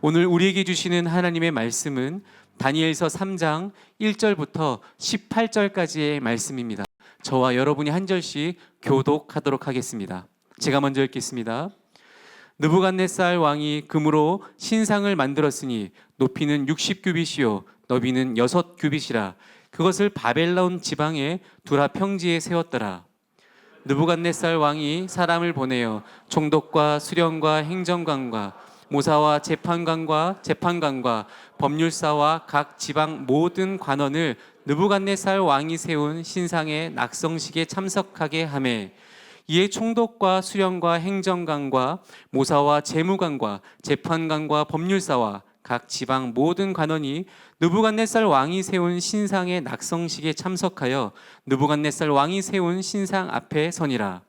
오늘 우리에게 주시는 하나님의 말씀은 다니엘서 3장 1절부터 18절까지의 말씀입니다. 저와 여러분이 한 절씩 교독하도록 하겠습니다. 제가 먼저 읽겠습니다. 느부갓네살 왕이 금으로 신상을 만들었으니 높이는 60규빗이요 너비는 6규빗이라. 그것을 바벨론 지방의 두라 평지에 세웠더라. 느부갓네살 왕이 사람을 보내어 총독과 수령과 행정관과 모사와 재판관과 법률사와 각 지방 모든 관원을 느부갓네살 왕이 세운 신상의 낙성식에 참석하게 하매, 이에 총독과 수령과 행정관과 모사와 재무관과 재판관과 법률사와 각 지방 모든 관원이 느부갓네살 왕이 세운 신상의 낙성식에 참석하여 느부갓네살 왕이 세운 신상 앞에 서니라.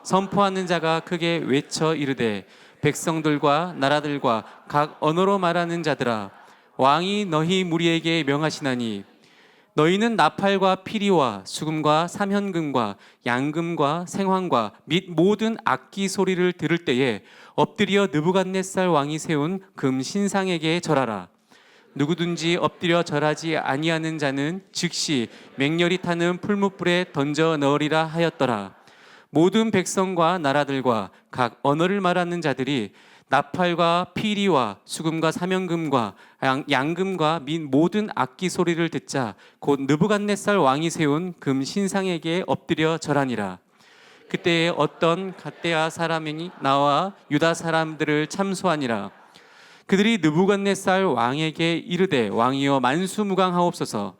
선포하는 자가 크게 외쳐 이르되, 백성들과 나라들과 각 언어로 말하는 자들아, 왕이 너희 무리에게 명하시나니 너희는 나팔과 피리와 수금과 사면금과 양금과 생황과 및 모든 악기 소리를 들을 때에 엎드려 느부갓네살 왕이 세운 금 신상에게 절하라. 누구든지 엎드려 절하지 아니하는 자는 즉시 맹렬히 타는 풀무불에 던져 넣으리라 하였더라. 모든 백성과 나라들과 각 언어를 말하는 자들이 나팔과 피리와 수금과 사면금과 양금과 및 모든 악기 소리를 듣자 곧 느부갓네살 왕이 세운 금 신상에게 엎드려 절하니라. 그때에 어떤 갈대아 사람이 나와 유다 사람들을 참소하니라. 그들이 느부갓네살 왕에게 이르되, 왕이여 만수무강하옵소서.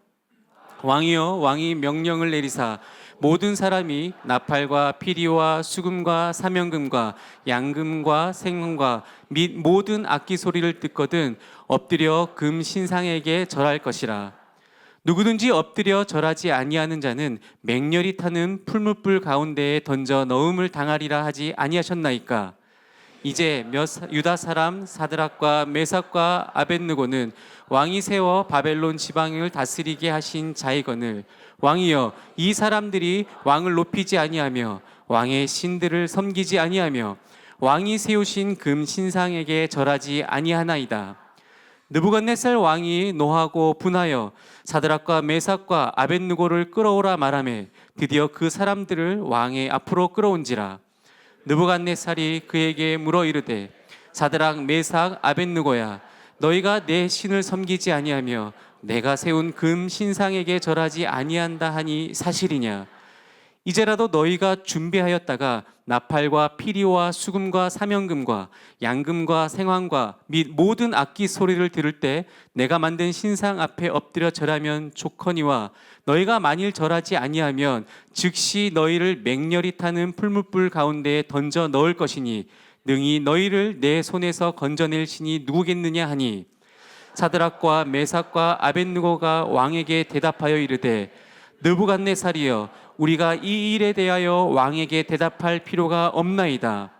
왕이여, 왕이 명령을 내리사 모든 사람이 나팔과 피리와 수금과 사면금과 양금과 생금과 및 모든 악기 소리를 듣거든 엎드려 금 신상에게 절할 것이라. 누구든지 엎드려 절하지 아니하는 자는 맹렬히 타는 풀무불 가운데에 던져 넣음을 당하리라 하지 아니하셨나이까. 이제 유다 사람 사드락과 메삭과 아벳느고는 왕이 세워 바벨론 지방을 다스리게 하신 자이거늘, 왕이여, 이 사람들이 왕을 높이지 아니하며 왕의 신들을 섬기지 아니하며 왕이 세우신 금 신상에게 절하지 아니하나이다. 느부갓네살 왕이 노하고 분하여 사드락과 메삭과 아벳느고를 끌어오라 말하매 드디어 그 사람들을 왕의 앞으로 끌어온지라. 느부갓네살이 그에게 물어 이르되, 사드락 메삭 아벳느고야, 너희가 내 신을 섬기지 아니하며 내가 세운 금 신상에게 절하지 아니한다 하니 사실이냐? 이제라도 너희가 준비하였다가 나팔과 피리와 수금과 사면금과 양금과 생황과 및 모든 악기 소리를 들을 때 내가 만든 신상 앞에 엎드려 절하면 좋거니와, 너희가 만일 절하지 아니하면 즉시 너희를 맹렬히 타는 풀무불 가운데에 던져 넣을 것이니 능히 너희를 내 손에서 건져낼 신이 누구겠느냐 하니, 사드락과 메삭과 아벳느고가 왕에게 대답하여 이르되, 느부갓네살이여, 우리가 이 일에 대하여 왕에게 대답할 필요가 없나이다.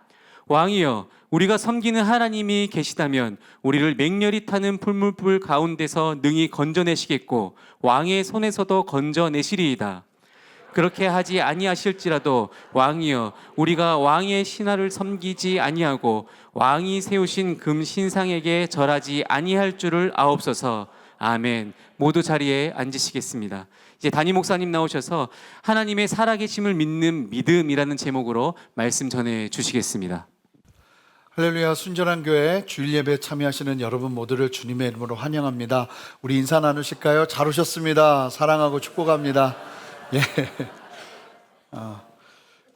왕이여, 우리가 섬기는 하나님이 계시다면 우리를 맹렬히 타는 풀무불 가운데서 능히 건져내시겠고 왕의 손에서도 건져내시리이다. 그렇게 하지 아니하실지라도 왕이여, 우리가 왕의 신하를 섬기지 아니하고 왕이 세우신 금 신상에게 절하지 아니할 줄을 아옵소서. 아멘. 모두 자리에 앉으시겠습니다. 이제 담임 목사님 나오셔서 하나님의 살아계심을 믿는 믿음이라는 제목으로 말씀 전해 주시겠습니다. 할렐루야. 순전한 교회 주일 예배에 참여하시는 여러분 모두를 주님의 이름으로 환영합니다. 우리 인사 나누실까요? 잘 오셨습니다. 사랑하고 축복합니다. 예.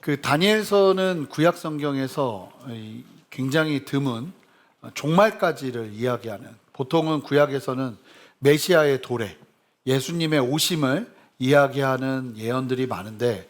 그 다니엘서는 구약 성경에서 굉장히 드문 종말까지를 이야기하는, 보통은 구약에서는 메시아의 도래, 예수님의 오심을 이야기하는 예언들이 많은데,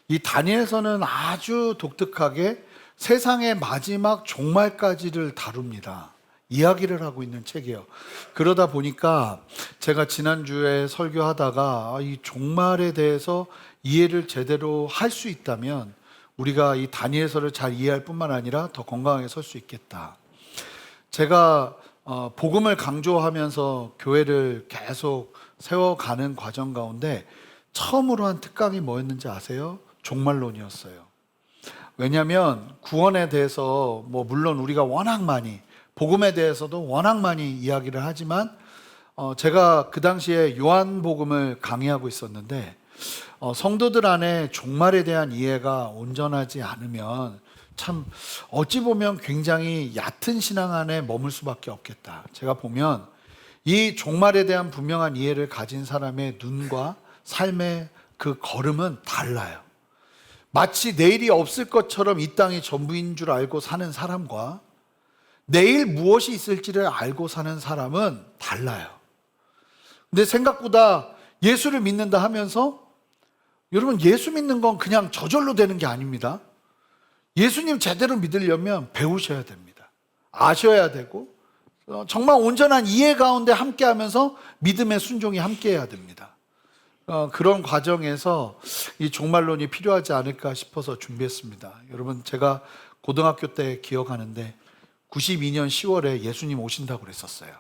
이 다니엘서는 아주 독특하게 세상의 마지막 종말까지를 다룹니다. 이야기를 하고 있는 책이에요. 그러다 보니까 제가 지난주에 설교하다가 이 종말에 대해서 이해를 제대로 할 수 있다면 우리가 이 다니엘서를 잘 이해할 뿐만 아니라 더 건강하게 설 수 있겠다. 제가 복음을 강조하면서 교회를 계속 세워가는 과정 가운데 처음으로 한 특강이 뭐였는지 아세요? 종말론이었어요. 왜냐하면 구원에 대해서 물론 우리가 워낙 많이 복음에 대해서도 워낙 많이 이야기를 하지만 제가 그 당시에 요한복음을 강의하고 있었는데 성도들 안에 종말에 대한 이해가 온전하지 않으면 참 어찌 보면 굉장히 얕은 신앙 안에 머물 수밖에 없겠다. 제가 보면 이 종말에 대한 분명한 이해를 가진 사람의 눈과 삶의 그 걸음은 달라요. 마치 내일이 없을 것처럼 이 땅이 전부인 줄 알고 사는 사람과 내일 무엇이 있을지를 알고 사는 사람은 달라요. 근데 생각보다 예수를 믿는다 하면서 여러분, 예수 믿는 건 그냥 저절로 되는 게 아닙니다. 예수님 제대로 믿으려면 배우셔야 됩니다. 아셔야 되고 정말 온전한 이해 가운데 함께하면서 믿음의 순종이 함께해야 됩니다. 그런 과정에서 이 종말론이 필요하지 않을까 싶어서 준비했습니다. 여러분, 제가 고등학교 때 기억하는데 92년 10월에 예수님 오신다고 그랬었어요.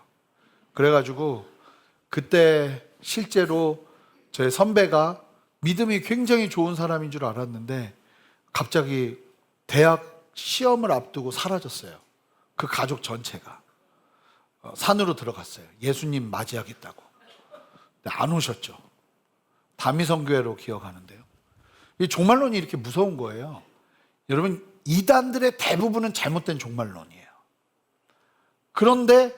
그래가지고 그때 실제로 저의 선배가 믿음이 굉장히 좋은 사람인 줄 알았는데 갑자기 대학 시험을 앞두고 사라졌어요. 그 가족 전체가 산으로 들어갔어요. 예수님 맞이하겠다고. 근데 안 오셨죠. 다미성교회로 기억하는데요. 이 종말론이 이렇게 무서운 거예요. 여러분, 이단들의 대부분은 잘못된 종말론이에요. 그런데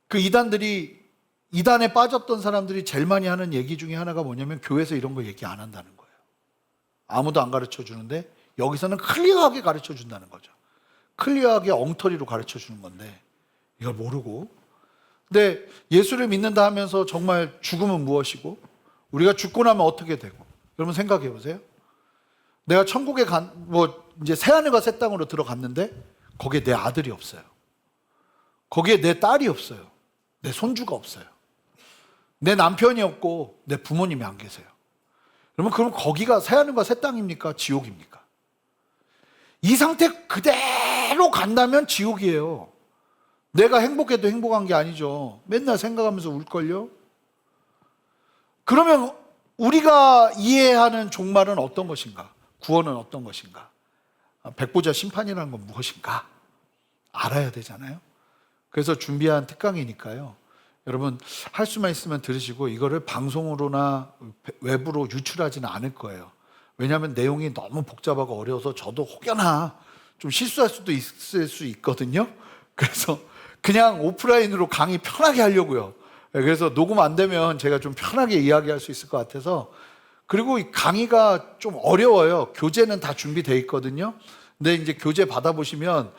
그 이단에 빠졌던 사람들이 제일 많이 하는 얘기 중에 하나가 뭐냐면 교회에서 이런 거 얘기 안 한다는 거예요. 아무도 안 가르쳐 주는데 여기서는 클리어하게 가르쳐 준다는 거죠. 클리어하게 엉터리로 가르쳐 주는 건데 이걸 모르고. 근데 예수를 믿는다 하면서 정말 죽음은 무엇이고 우리가 죽고 나면 어떻게 되고, 여러분 생각해 보세요. 내가 천국에 이제 새하늘과 새 땅으로 들어갔는데 거기에 내 아들이 없어요. 거기에 내 딸이 없어요. 내 손주가 없어요. 내 남편이 없고 내 부모님이 안 계세요. 여러분, 그럼 거기가 새하늘과 새 땅입니까? 지옥입니까? 이 상태 그대로 간다면 지옥이에요. 내가 행복해도 행복한 게 아니죠. 맨날 생각하면서 울걸요? 그러면 우리가 이해하는 종말은 어떤 것인가? 구원은 어떤 것인가? 백보자 심판이라는 건 무엇인가? 알아야 되잖아요. 그래서 준비한 특강이니까요. 여러분, 할 수만 있으면 들으시고 이거를 방송으로나 외부로 유출하지는 않을 거예요. 왜냐하면 내용이 너무 복잡하고 어려워서 저도 혹여나 좀 실수할 수도 있을 수 있거든요. 그래서 그냥 오프라인으로 강의 편하게 하려고요. 그래서 녹음 안 되면 제가 좀 편하게 이야기할 수 있을 것 같아서. 그리고 이 강의가 좀 어려워요. 교재는 다 준비되어 있거든요. 근데 이제 교재 받아보시면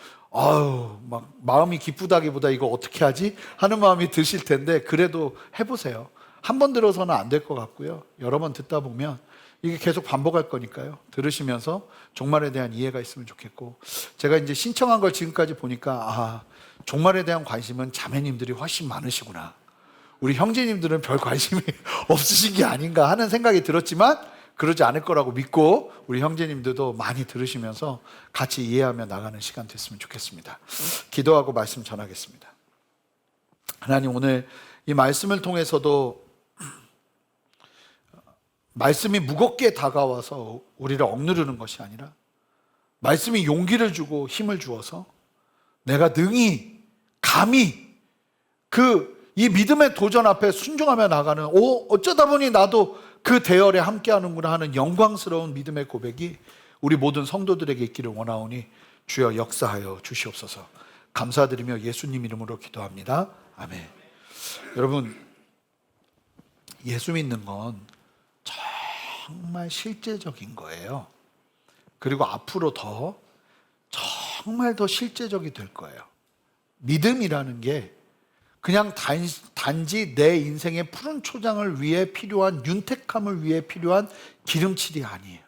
막 마음이 기쁘다기보다 이거 어떻게 하지? 하는 마음이 드실 텐데 그래도 해보세요. 한 번 들어서는 안 될 것 같고요. 여러 번 듣다 보면 이게 계속 반복할 거니까요. 들으시면서 종말에 대한 이해가 있으면 좋겠고, 제가 이제 신청한 걸 지금까지 보니까 종말에 대한 관심은 자매님들이 훨씬 많으시구나. 우리 형제님들은 별 관심이 없으신 게 아닌가 하는 생각이 들었지만 그러지 않을 거라고 믿고 우리 형제님들도 많이 들으시면서 같이 이해하며 나가는 시간 됐으면 좋겠습니다. 기도하고 말씀 전하겠습니다. 하나님, 오늘 이 말씀을 통해서도 말씀이 무겁게 다가와서 우리를 억누르는 것이 아니라 말씀이 용기를 주고 힘을 주어서 내가 능히 감히 이 믿음의 도전 앞에 순종하며 나가는 어쩌다 보니 나도 그 대열에 함께하는구나 하는 영광스러운 믿음의 고백이 우리 모든 성도들에게 있기를 원하오니 주여 역사하여 주시옵소서. 감사드리며 예수님 이름으로 기도합니다. 아멘. 여러분, 예수 믿는 건 정말 실제적인 거예요. 그리고 앞으로 정말 더 실제적이 될 거예요. 믿음이라는 게 그냥 단지 내 인생의 푸른 초장을 위해 필요한, 윤택함을 위해 필요한 기름칠이 아니에요.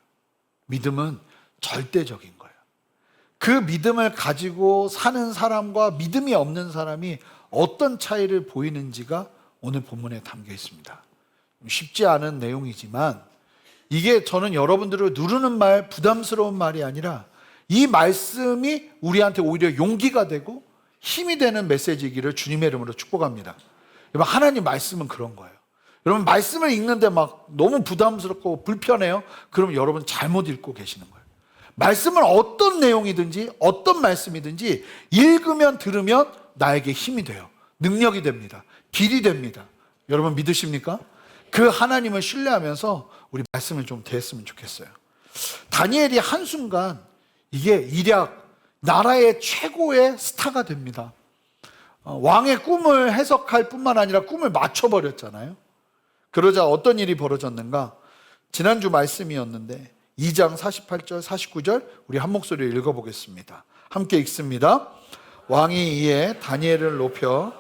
믿음은 절대적인 거예요. 그 믿음을 가지고 사는 사람과 믿음이 없는 사람이 어떤 차이를 보이는지가 오늘 본문에 담겨 있습니다. 쉽지 않은 내용이지만 이게 저는 여러분들을 누르는 말, 부담스러운 말이 아니라 이 말씀이 우리한테 오히려 용기가 되고 힘이 되는 메시지이기를 주님의 이름으로 축복합니다. 여러분, 하나님 말씀은 그런 거예요. 여러분, 말씀을 읽는데 막 너무 부담스럽고 불편해요? 그럼 여러분 잘못 읽고 계시는 거예요. 말씀은 어떤 내용이든지 어떤 말씀이든지 읽으면 들으면 나에게 힘이 돼요. 능력이 됩니다. 길이 됩니다. 여러분 믿으십니까? 그 하나님을 신뢰하면서 우리 말씀을 좀 대했으면 좋겠어요. 다니엘이 한순간 이게 일약 나라의 최고의 스타가 됩니다. 왕의 꿈을 해석할 뿐만 아니라 꿈을 맞춰버렸잖아요. 그러자 어떤 일이 벌어졌는가? 지난주 말씀이었는데 2장 48절 49절 우리 한 목소리로 읽어보겠습니다. 함께 읽습니다. 왕이 이에 다니엘을 높여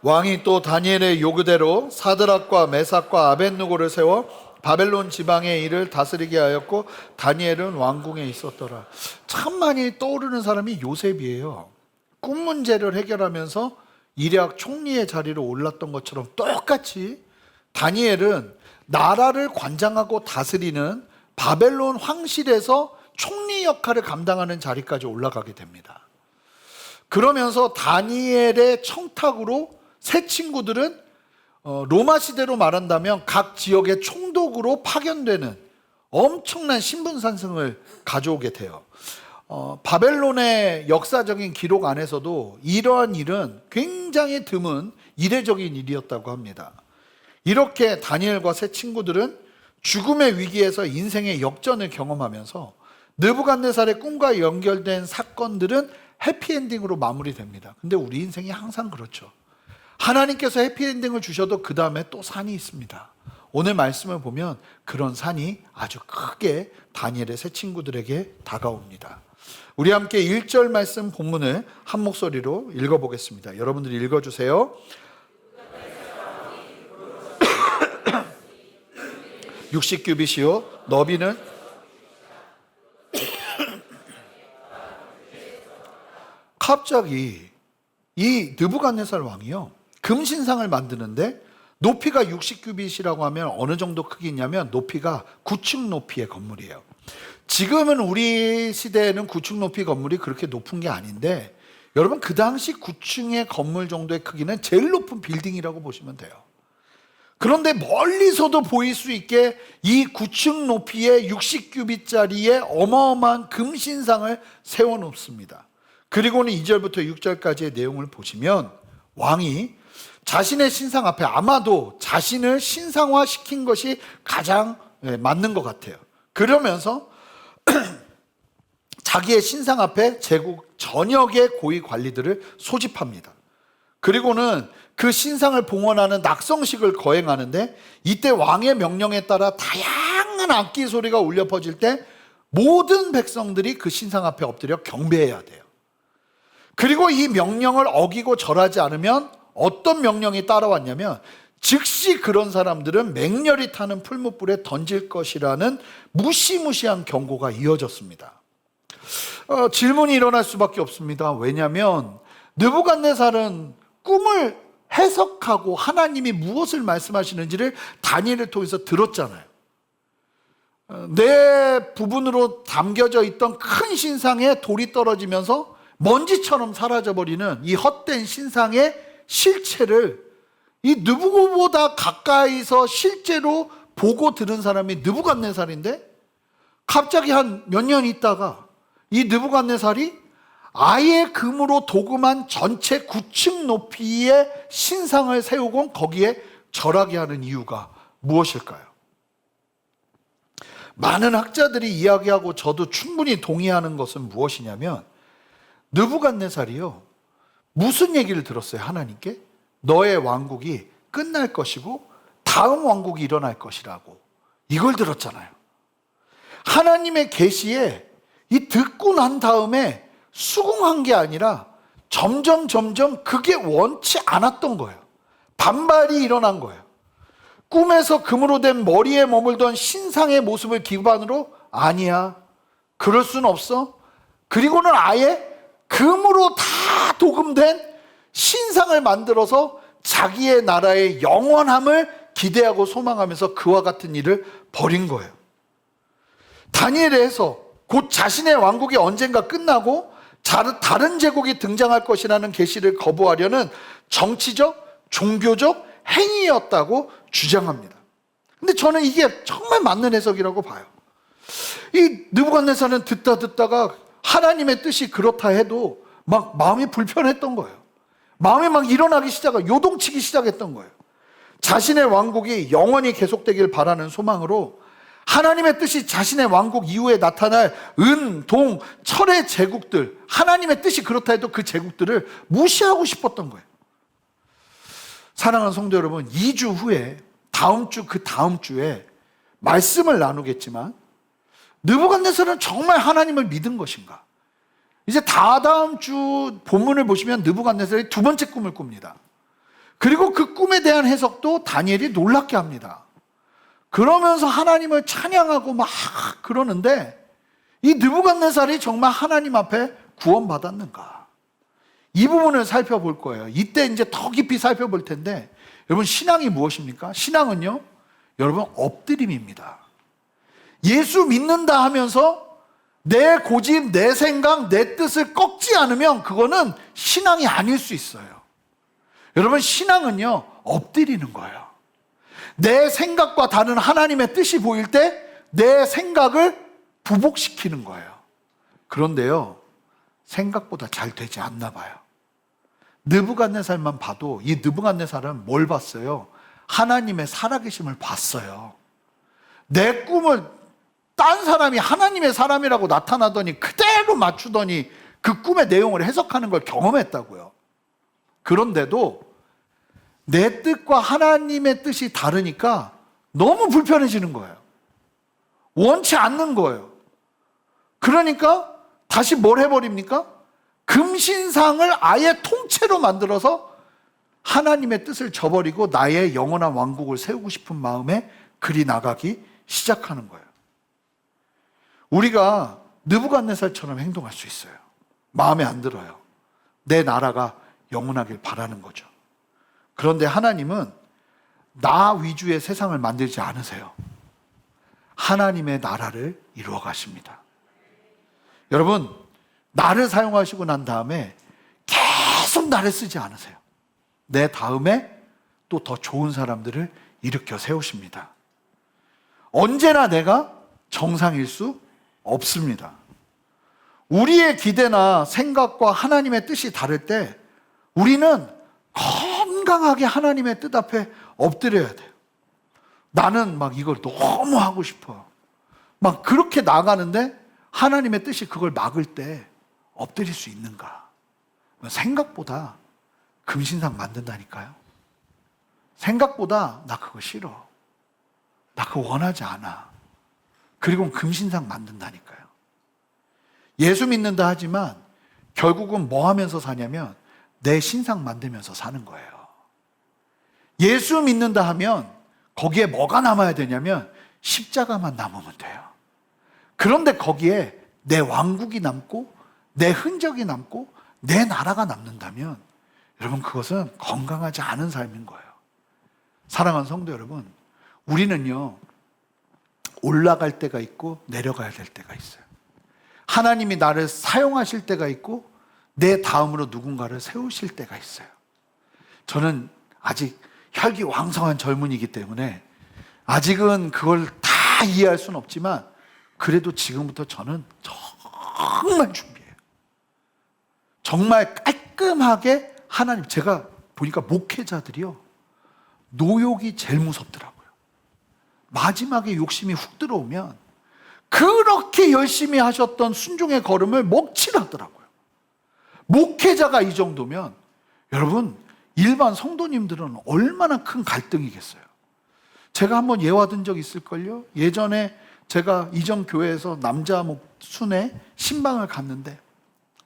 왕이 또 다니엘의 요구대로 사드락과 메삭과 아벳느고를 세워 바벨론 지방의 일을 다스리게 하였고 다니엘은 왕궁에 있었더라. 참 많이 떠오르는 사람이 요셉이에요. 꿈 문제를 해결하면서 일약 총리의 자리로 올랐던 것처럼 똑같이 다니엘은 나라를 관장하고 다스리는 바벨론 황실에서 총리 역할을 감당하는 자리까지 올라가게 됩니다. 그러면서 다니엘의 청탁으로 새 친구들은 로마 시대로 말한다면 각 지역의 총독으로 파견되는 엄청난 신분 상승을 가져오게 돼요. 바벨론의 역사적인 기록 안에서도 이러한 일은 굉장히 드문 이례적인 일이었다고 합니다. 이렇게 다니엘과 새 친구들은 죽음의 위기에서 인생의 역전을 경험하면서 느부갓네살의 꿈과 연결된 사건들은 해피엔딩으로 마무리됩니다. 근데 우리 인생이 항상 그렇죠. 하나님께서 해피엔딩을 주셔도 그 다음에 또 산이 있습니다. 오늘 말씀을 보면 그런 산이 아주 크게 다니엘의 새 친구들에게 다가옵니다. 우리 함께 1절 말씀 본문을 한 목소리로 읽어보겠습니다. 여러분들이 읽어주세요. 60규빗이요 너비는 갑자기 이 느부갓네살 왕이요 금신상을 만드는데 높이가 60규빗이라고 하면 어느 정도 크기냐면 높이가 9층 높이의 건물이에요. 지금은 우리 시대에는 9층 높이 건물이 그렇게 높은 게 아닌데 여러분 그 당시 9층의 건물 정도의 크기는 제일 높은 빌딩이라고 보시면 돼요. 그런데 멀리서도 보일 수 있게 이 9층 높이의 60규빗짜리의 어마어마한 금신상을 세워놓습니다. 그리고는 2절부터 6절까지의 내용을 보시면 왕이 자신의 신상 앞에 아마도 자신을 신상화시킨 것이 가장 맞는 것 같아요. 그러면서 자기의 신상 앞에 제국 전역의 고위 관리들을 소집합니다. 그리고는 그 신상을 봉헌하는 낙성식을 거행하는데 이때 왕의 명령에 따라 다양한 악기 소리가 울려 퍼질 때 모든 백성들이 그 신상 앞에 엎드려 경배해야 돼요. 그리고 이 명령을 어기고 절하지 않으면 어떤 명령이 따라왔냐면 즉시 그런 사람들은 맹렬히 타는 풀무불에 던질 것이라는 무시무시한 경고가 이어졌습니다. 질문이 일어날 수밖에 없습니다. 왜냐하면 느부갓네살은 꿈을 해석하고 하나님이 무엇을 말씀하시는지를 다니엘을 통해서 들었잖아요. 내 부분으로 담겨져 있던 큰 신상에 돌이 떨어지면서 먼지처럼 사라져버리는 이 헛된 신상의 실체를 이 느부갓보다 가까이서 실제로 보고 들은 사람이 느부갓네살인데 갑자기 한 몇 년 있다가 이 느부갓네살이 아예 금으로 도금한 전체 9층 높이의 신상을 세우고 거기에 절하게 하는 이유가 무엇일까요? 많은 학자들이 이야기하고 저도 충분히 동의하는 것은 무엇이냐면 느부갓네살이요 무슨 얘기를 들었어요? 하나님께 너의 왕국이 끝날 것이고 다음 왕국이 일어날 것이라고 이걸 들었잖아요. 하나님의 계시에 이 듣고 난 다음에 수긍한 게 아니라 점점 그게 원치 않았던 거예요. 반발이 일어난 거예요. 꿈에서 금으로 된 머리에 머물던 신상의 모습을 기반으로 아니야 그럴 순 없어. 그리고는 아예 금으로 다 도금된 신상을 만들어서 자기의 나라의 영원함을 기대하고 소망하면서 그와 같은 일을 벌인 거예요. 다니엘의 해석, 곧 자신의 왕국이 언젠가 끝나고 다른 제국이 등장할 것이라는 계시를 거부하려는 정치적, 종교적 행위였다고 주장합니다. 근데 저는 이게 정말 맞는 해석이라고 봐요. 이 느부갓네살은 듣다가 하나님의 뜻이 그렇다 해도 막 마음이 불편했던 거예요. 마음이 막 일어나기 요동치기 시작했던 거예요. 자신의 왕국이 영원히 계속되길 바라는 소망으로 하나님의 뜻이 자신의 왕국 이후에 나타날 은, 동, 철의 제국들, 하나님의 뜻이 그렇다 해도 그 제국들을 무시하고 싶었던 거예요. 사랑하는 성도 여러분, 2주 후에 다음 주에 말씀을 나누겠지만 느부갓네살은 정말 하나님을 믿은 것인가? 이제 다다음 주 본문을 보시면 느부갓네살이 두 번째 꿈을 꿉니다. 그리고 그 꿈에 대한 해석도 다니엘이 놀랍게 합니다. 그러면서 하나님을 찬양하고 막 그러는데 이 느부갓네살이 정말 하나님 앞에 구원받았는가? 이 부분을 살펴볼 거예요. 이때 이제 더 깊이 살펴볼 텐데 여러분, 신앙이 무엇입니까? 신앙은요, 여러분, 엎드림입니다. 예수 믿는다 하면서 내 고집, 내 생각, 내 뜻을 꺾지 않으면 그거는 신앙이 아닐 수 있어요. 여러분, 신앙은요, 엎드리는 거예요. 내 생각과 다른 하나님의 뜻이 보일 때 내 생각을 부복시키는 거예요. 그런데요, 생각보다 잘 되지 않나 봐요. 느부갓네살만 봐도 이 느부갓네살은 뭘 봤어요? 하나님의 살아계심을 봤어요. 내 꿈을 딴 사람이 하나님의 사람이라고 나타나더니 그대로 맞추더니 그 꿈의 내용을 해석하는 걸 경험했다고요. 그런데도 내 뜻과 하나님의 뜻이 다르니까 너무 불편해지는 거예요. 원치 않는 거예요. 그러니까 다시 뭘 해버립니까? 금신상을 아예 통째로 만들어서 하나님의 뜻을 저버리고 나의 영원한 왕국을 세우고 싶은 마음에 그리 나가기 시작하는 거예요. 우리가 느부갓네살처럼 행동할 수 있어요. 마음에 안 들어요. 내 나라가 영원하길 바라는 거죠. 그런데 하나님은 나 위주의 세상을 만들지 않으세요. 하나님의 나라를 이루어 가십니다. 여러분, 나를 사용하시고 난 다음에 계속 나를 쓰지 않으세요. 내 다음에 또 더 좋은 사람들을 일으켜 세우십니다. 언제나 내가 정상일 수 없습니다. 우리의 기대나 생각과 하나님의 뜻이 다를 때 우리는 건강하게 하나님의 뜻 앞에 엎드려야 돼요. 나는 막 이걸 너무 하고 싶어. 막 그렇게 나가는데 하나님의 뜻이 그걸 막을 때 엎드릴 수 있는가? 생각보다 금신상 만든다니까요. 생각보다 나 그거 싫어. 나 그거 원하지 않아. 그리고 금신상 만든다니까요. 예수 믿는다 하지만 결국은 뭐 하면서 사냐면 내 신상 만들면서 사는 거예요. 예수 믿는다 하면 거기에 뭐가 남아야 되냐면 십자가만 남으면 돼요. 그런데 거기에 내 왕국이 남고 내 흔적이 남고 내 나라가 남는다면 여러분, 그것은 건강하지 않은 삶인 거예요. 사랑하는 성도 여러분, 우리는요, 올라갈 때가 있고 내려가야 될 때가 있어요. 하나님이 나를 사용하실 때가 있고 내 다음으로 누군가를 세우실 때가 있어요. 저는 아직 혈기왕성한 젊은이기 때문에 아직은 그걸 다 이해할 수는 없지만 그래도 지금부터 저는 정말 준비해요. 정말 깔끔하게 하나님, 제가 보니까 목회자들이요, 노욕이 제일 무섭더라고요. 마지막에 욕심이 훅 들어오면 그렇게 열심히 하셨던 순종의 걸음을 먹칠하더라고요. 목회자가 이 정도면 여러분, 일반 성도님들은 얼마나 큰 갈등이겠어요. 제가 한번 예화든 적 있을걸요. 예전에 제가 이전 교회에서 남자 순회 신방을 갔는데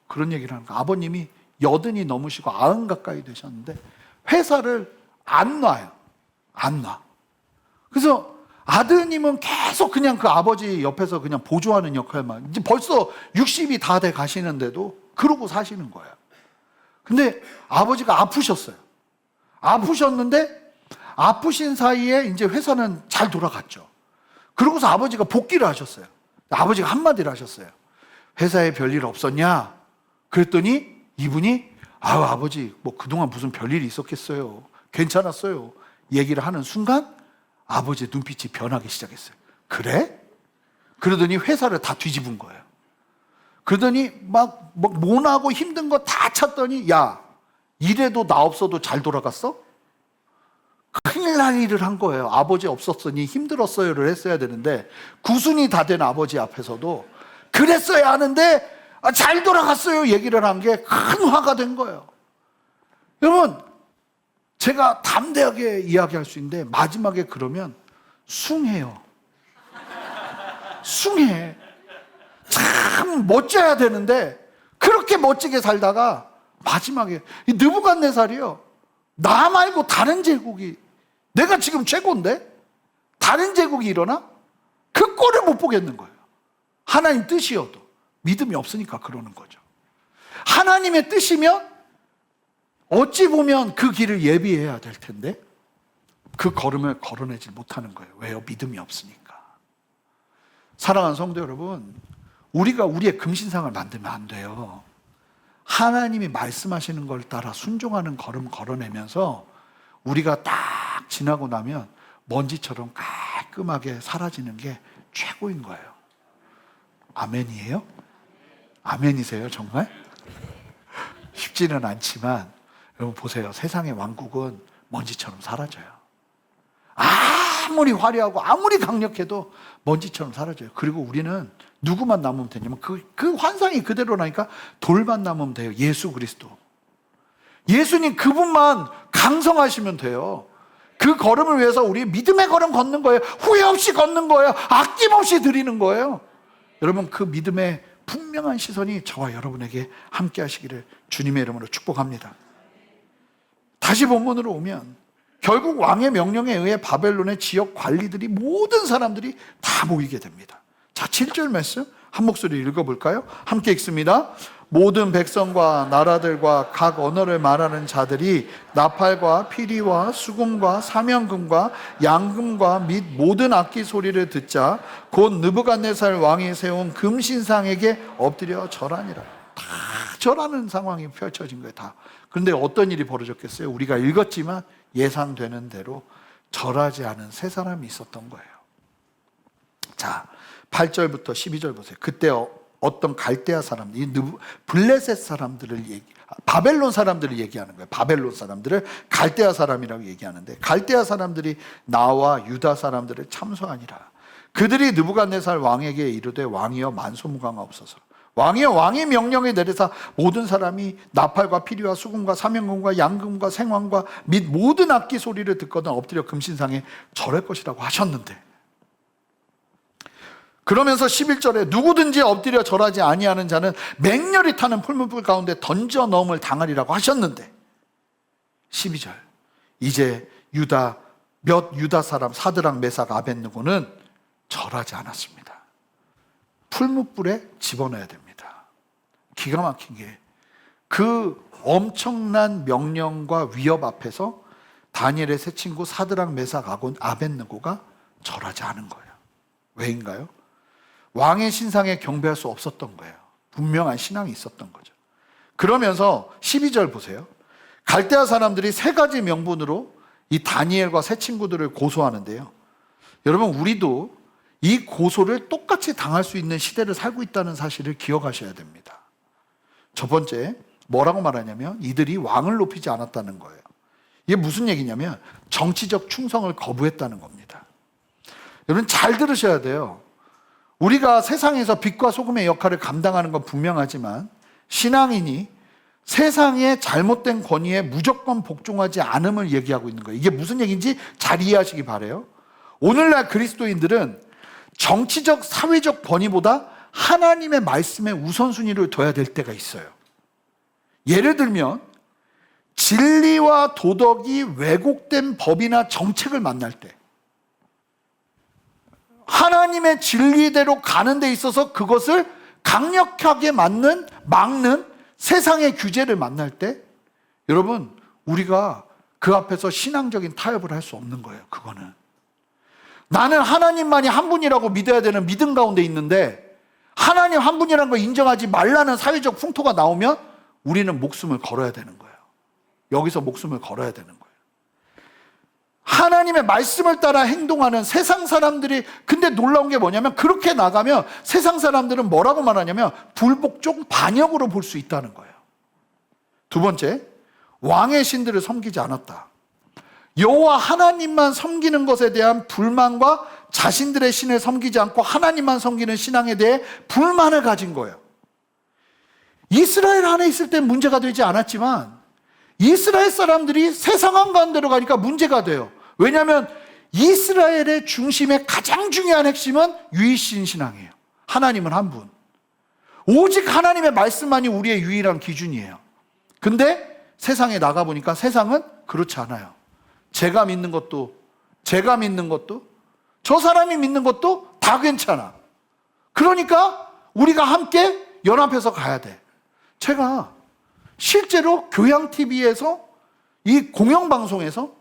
그런 얘기를 하는 거예요. 아버님이 80이 넘으시고 90 가까이 되셨는데 회사를 안 놔요. 안 놔. 그래서 아드님은 계속 그냥 그 아버지 옆에서 그냥 보조하는 역할만, 이제 벌써 60이 다 돼 가시는데도 그러고 사시는 거예요. 근데 아버지가 아프셨어요. 아프셨는데 아프신 사이에 이제 회사는 잘 돌아갔죠. 그러고서 아버지가 복귀를 하셨어요. 아버지가 한마디를 하셨어요. 회사에 별일 없었냐? 그랬더니 이분이 아버지 뭐 그동안 무슨 별일이 있었겠어요. 괜찮았어요. 얘기를 하는 순간 아버지의 눈빛이 변하기 시작했어요. 그래? 그러더니 회사를 다 뒤집은 거예요. 그러더니 막 모나고 힘든 거 다 찾더니, 야, 이래도 나 없어도 잘 돌아갔어? 큰일 날 일을 한 거예요. 아버지 없었으니 힘들었어요를 했어야 되는데, 구순이 다 된 아버지 앞에서도 그랬어야 하는데 잘 돌아갔어요 얘기를 한 게 큰 화가 된 거예요. 여러분, 제가 담대하게 이야기할 수 있는데 마지막에 그러면 숭해요. 숭해. 참 멋져야 되는데 그렇게 멋지게 살다가 마지막에 이 느부갓네살이요, 나 말고 다른 제국이, 내가 지금 최고인데 다른 제국이 일어나? 그 꼴을 못 보겠는 거예요. 하나님 뜻이어도 믿음이 없으니까 그러는 거죠. 하나님의 뜻이면 어찌 보면 그 길을 예비해야 될 텐데 그 걸음을 걸어내지 못하는 거예요. 왜요? 믿음이 없으니까. 사랑하는 성도 여러분, 우리가 우리의 금신상을 만들면 안 돼요. 하나님이 말씀하시는 걸 따라 순종하는 걸음 걸어내면서 우리가 딱 지나고 나면 먼지처럼 깔끔하게 사라지는 게 최고인 거예요. 아멘이에요? 아멘이세요 정말? 쉽지는 않지만 여러분 보세요. 세상의 왕국은 먼지처럼 사라져요. 아무리 화려하고 아무리 강력해도 먼지처럼 사라져요. 그리고 우리는 누구만 남으면 되냐면 그 환상이 그대로라니까 돌만 남으면 돼요. 예수 그리스도. 예수님 그분만 강성하시면 돼요. 그 걸음을 위해서 우리 믿음의 걸음 걷는 거예요. 후회 없이 걷는 거예요. 아낌없이 드리는 거예요. 여러분, 그 믿음의 분명한 시선이 저와 여러분에게 함께 하시기를 주님의 이름으로 축복합니다. 다시 본문으로 오면 결국 왕의 명령에 의해 바벨론의 지역 관리들이, 모든 사람들이 다 모이게 됩니다. 자, 7절 말씀 한 목소리 읽어볼까요? 함께 읽습니다. 모든 백성과 나라들과 각 언어를 말하는 자들이 나팔과 피리와 수금과 사명금과 양금과 및 모든 악기 소리를 듣자 곧 느부갓네살 왕이 세운 금신상에게 엎드려 절하니라. 다 절하는 상황이 펼쳐진 거예요. 다. 그런데 어떤 일이 벌어졌겠어요? 우리가 읽었지만 예상되는 대로 절하지 않은 세 사람이 있었던 거예요. 자, 8절부터 12절 보세요. 그때 어떤 갈대아 사람들, 블레셋 사람들을 바벨론 사람들을 얘기하는 거예요. 바벨론 사람들을 갈대아 사람이라고 얘기하는데, 갈대아 사람들이 나와 유다 사람들을 참소하니라. 그들이 느부갓네살 왕에게 이르되 왕이여 만소무강하옵소서. 왕이여 왕의 명령에 내려서 모든 사람이 나팔과 피리와 수금과 사명금과 양금과 생황과 및 모든 악기 소리를 듣거든 엎드려 금신상에 절할 것이라고 하셨는데, 그러면서 11절에 누구든지 엎드려 절하지 아니하는 자는 맹렬히 타는 풀무불 가운데 던져 넣음을 당하리라고 하셨는데, 12절 이제 몇 유다 사람 사드락 메삭 아벳느고는 절하지 않았습니다. 풀무불에 집어넣어야 됩니다. 기가 막힌 게 그 엄청난 명령과 위협 앞에서 다니엘의 세 친구 사드락 메삭 아벳느고가 절하지 않은 거예요. 왜인가요? 왕의 신상에 경배할 수 없었던 거예요. 분명한 신앙이 있었던 거죠. 그러면서 12절 보세요. 갈대아 사람들이 세 가지 명분으로 이 다니엘과 세 친구들을 고소하는데요. 여러분, 우리도 이 고소를 똑같이 당할 수 있는 시대를 살고 있다는 사실을 기억하셔야 됩니다. 첫 번째, 뭐라고 말하냐면 이들이 왕을 높이지 않았다는 거예요. 이게 무슨 얘기냐면 정치적 충성을 거부했다는 겁니다. 여러분, 잘 들으셔야 돼요. 우리가 세상에서 빛과 소금의 역할을 감당하는 건 분명하지만 신앙인이 세상의 잘못된 권위에 무조건 복종하지 않음을 얘기하고 있는 거예요. 이게 무슨 얘기인지 잘 이해하시기 바라요. 오늘날 그리스도인들은 정치적, 사회적 권위보다 하나님의 말씀에 우선순위를 둬야 될 때가 있어요. 예를 들면 진리와 도덕이 왜곡된 법이나 정책을 만날 때, 하나님의 진리대로 가는 데 있어서 그것을 강력하게 막는 세상의 규제를 만날 때, 여러분, 우리가 그 앞에서 신앙적인 타협을 할 수 없는 거예요. 그거는 나는 하나님만이 한 분이라고 믿어야 되는 믿음 가운데 있는데 하나님 한 분이라는 걸 인정하지 말라는 사회적 풍토가 나오면 우리는 목숨을 걸어야 되는 거예요. 여기서 목숨을 걸어야 되는 거예요. 하나님의 말씀을 따라 행동하는 세상 사람들이, 근데 놀라운 게 뭐냐면 그렇게 나가면 세상 사람들은 뭐라고 말하냐면 불복종 반역으로 볼 수 있다는 거예요. 두 번째, 왕의 신들을 섬기지 않았다. 여호와 하나님만 섬기는 것에 대한 불만과 자신들의 신을 섬기지 않고 하나님만 섬기는 신앙에 대해 불만을 가진 거예요. 이스라엘 안에 있을 땐 문제가 되지 않았지만 이스라엘 사람들이 세상 가운데로 가니까 문제가 돼요. 왜냐하면 이스라엘의 중심의 가장 중요한 핵심은 유일신 신앙이에요. 하나님은 한 분. 오직 하나님의 말씀만이 우리의 유일한 기준이에요. 근데 세상에 나가보니까 세상은 그렇지 않아요. 제가 믿는 것도 저 사람이 믿는 것도 다 괜찮아. 그러니까 우리가 함께 연합해서 가야 돼. 제가 실제로 교양TV에서 이 공영방송에서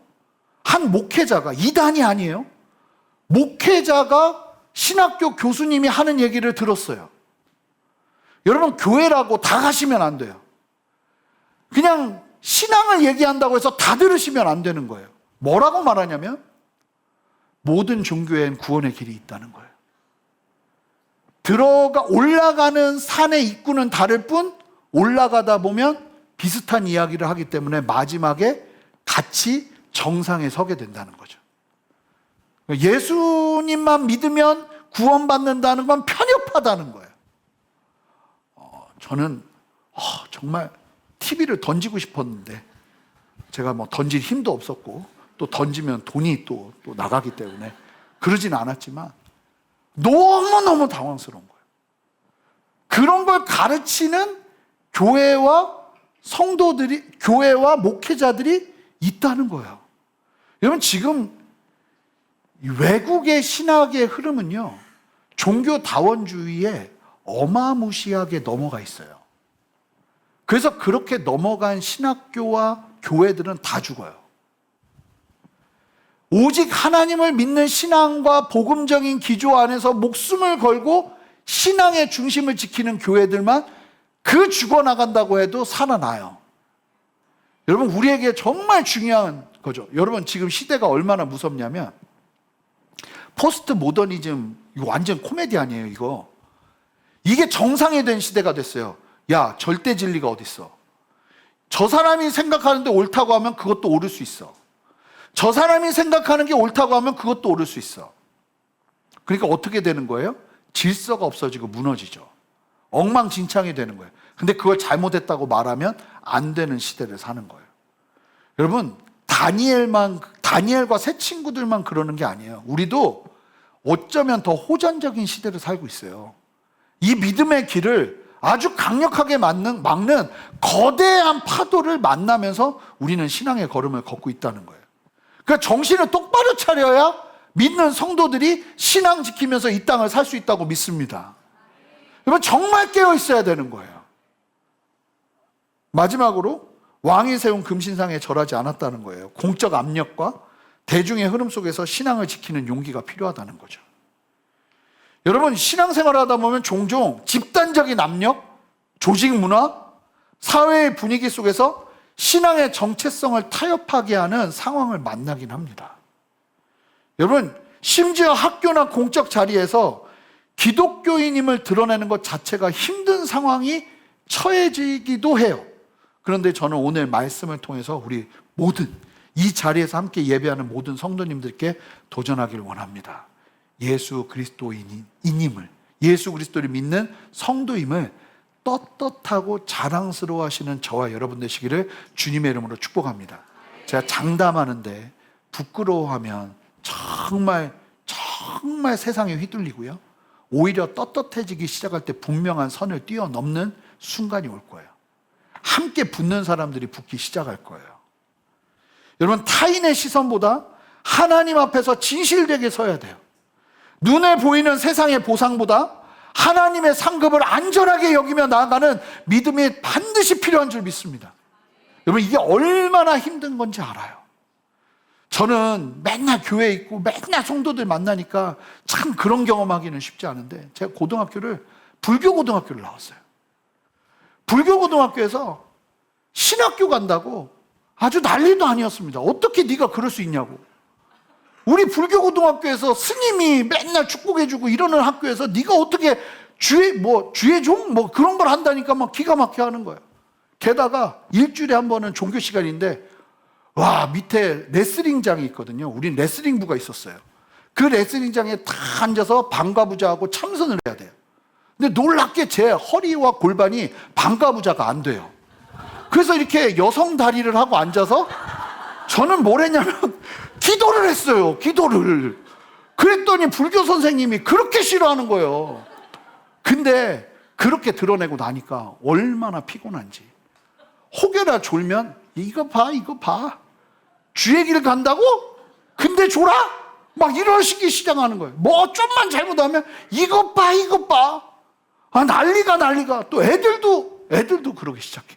한 목회자가, 이단이 아니에요, 목회자가 신학교 교수님이 하는 얘기를 들었어요. 여러분, 교회라고 다 가시면 안 돼요. 그냥 신앙을 얘기한다고 해서 다 들으시면 안 되는 거예요. 뭐라고 말하냐면 모든 종교엔 구원의 길이 있다는 거예요. 올라가는 산의 입구는 다를 뿐 올라가다 보면 비슷한 이야기를 하기 때문에 마지막에 같이 정상에 서게 된다는 거죠. 예수님만 믿으면 구원받는다는 건 편협하다는 거예요. 저는 정말 TV를 던지고 싶었는데 제가 뭐 던질 힘도 없었고 또 던지면 돈이 또 나가기 때문에 그러진 않았지만 너무너무 당황스러운 거예요. 그런 걸 가르치는 교회와 성도들이, 교회와 목회자들이 있다는 거예요. 여러분, 지금 외국의 신학의 흐름은요, 종교다원주의에 어마무시하게 넘어가 있어요. 그래서 그렇게 넘어간 신학교와 교회들은 다 죽어요. 오직 하나님을 믿는 신앙과 복음적인 기조 안에서 목숨을 걸고 신앙의 중심을 지키는 교회들만 그 죽어나간다고 해도 살아나요. 여러분, 우리에게 정말 중요한 거죠. 여러분, 지금 시대가 얼마나 무섭냐면 포스트 모더니즘, 이거 완전 코미디 아니에요, 이거. 이게 정상이 된 시대가 됐어요. 야, 절대 진리가 어딨어. 저 사람이 생각하는데 옳다고 하면 그것도 옳을 수 있어. 저 사람이 생각하는 게 옳다고 하면 그것도 옳을 수 있어. 그러니까 어떻게 되는 거예요? 질서가 없어지고 무너지죠. 엉망진창이 되는 거예요. 근데 그걸 잘못했다고 말하면 안 되는 시대를 사는 거예요. 여러분, 다니엘과 새 친구들만 그러는 게 아니에요. 우리도 어쩌면 더 호전적인 시대를 살고 있어요. 이 믿음의 길을 아주 강력하게 막는 거대한 파도를 만나면서 우리는 신앙의 걸음을 걷고 있다는 거예요. 그러니까 정신을 똑바로 차려야 믿는 성도들이 신앙 지키면서 이 땅을 살 수 있다고 믿습니다. 여러분, 정말 깨어 있어야 되는 거예요. 마지막으로 왕이 세운 금신상에 절하지 않았다는 거예요. 공적 압력과 대중의 흐름 속에서 신앙을 지키는 용기가 필요하다는 거죠. 여러분, 신앙생활을 하다 보면 종종 집단적인 압력, 조직 문화, 사회의 분위기 속에서 신앙의 정체성을 타협하게 하는 상황을 만나긴 합니다. 여러분, 심지어 학교나 공적 자리에서 기독교인임을 드러내는 것 자체가 힘든 상황이 처해지기도 해요. 그런데 저는 오늘 말씀을 통해서 우리 모든 이 자리에서 함께 예배하는 모든 성도님들께 도전하기를 원합니다. 예수 그리스도인임을, 예수 그리스도를 믿는 성도임을 떳떳하고 자랑스러워 하시는 저와 여러분 되시기를 주님의 이름으로 축복합니다. 제가 장담하는데 부끄러워하면 정말 세상에 휘둘리고요, 오히려 떳떳해지기 시작할 때 분명한 선을 뛰어넘는 순간이 올 거예요. 함께 붙는 사람들이 붙기 시작할 거예요. 여러분, 타인의 시선보다 하나님 앞에서 진실되게 서야 돼요. 눈에 보이는 세상의 보상보다 하나님의 상급을 안전하게 여기며 나아가는 믿음이 반드시 필요한 줄 믿습니다. 여러분, 이게 얼마나 힘든 건지 알아요. 저는 맨날 교회에 있고 맨날 성도들 만나니까 참 그런 경험하기는 쉽지 않은데, 제가 불교 고등학교를 나왔어요. 불교 고등학교에서 신학교 간다고 아주 난리도 아니었습니다. 어떻게 네가 그럴 수 있냐고. 우리 불교고등학교에서 스님이 맨날 축복해주고 이러는 학교에서 네가 어떻게 주의 종? 뭐 그런 걸 한다니까 막 기가 막혀 하는 거예요. 게다가 일주일에 한 번은 종교 시간인데, 와, 밑에 레슬링장이 있거든요. 우린 레슬링부가 있었어요. 그 레슬링장에 다 앉아서 방과부자하고 참선을 해야 돼요. 근데 놀랍게 제 허리와 골반이 방과부자가 안 돼요. 그래서 이렇게 여성 다리를 하고 앉아서 저는 뭘 했냐면 기도를 했어요. 기도를. 그랬더니 불교 선생님이 그렇게 싫어하는 거예요. 근데 그렇게 드러내고 나니까 얼마나 피곤한지. 혹여나 졸면 이거 봐. 주의 길 간다고? 근데 졸아? 막 이러시기 시작하는 거예요. 뭐 좀만 잘못하면 이것 봐. 아, 난리가. 또 애들도 그러기 시작해.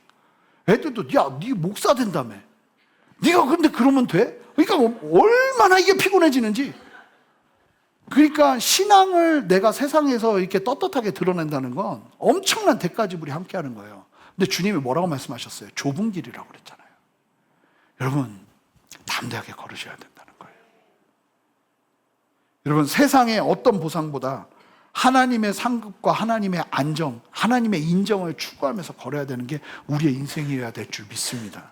애들도 야, 네 목사 된다며. 네가 근데 그러면 돼? 그러니까 얼마나 이게 피곤해지는지. 그러니까 신앙을 내가 세상에서 이렇게 떳떳하게 드러낸다는 건 엄청난 대가지불이 함께하는 거예요. 근데 주님이 뭐라고 말씀하셨어요? 좁은 길이라고 그랬잖아요. 여러분, 담대하게 걸으셔야 된다는 거예요. 여러분, 세상의 어떤 보상보다 하나님의 상급과 하나님의 안정, 하나님의 인정을 추구하면서 걸어야 되는 게 우리의 인생이어야 될 줄 믿습니다.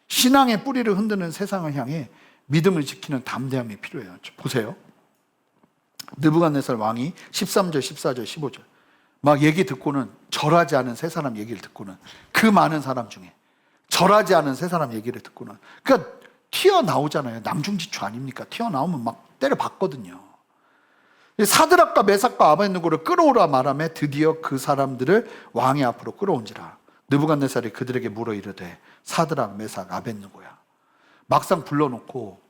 신앙의 뿌리를 흔드는 세상을 향해 믿음을 지키는 담대함이 필요해요. 보세요. 느부갓네살 왕이 13절, 14절, 15절 막 얘기 듣고는, 절하지 않은 세 사람 얘기를 듣고는, 그 많은 사람 중에 절하지 않은 세 사람 얘기를 듣고는, 그러니까 튀어나오잖아요. 남중지추 아닙니까? 튀어나오면 막 때려박거든요. 사드락과 메삭과 아벳느고를 끌어오라 말하며 드디어 그 사람들을 왕의 앞으로 끌어온지라. 느부갓네살이 그들에게 물어 이르되 사드락, 메삭, 아벳느고야. 막상 불러놓고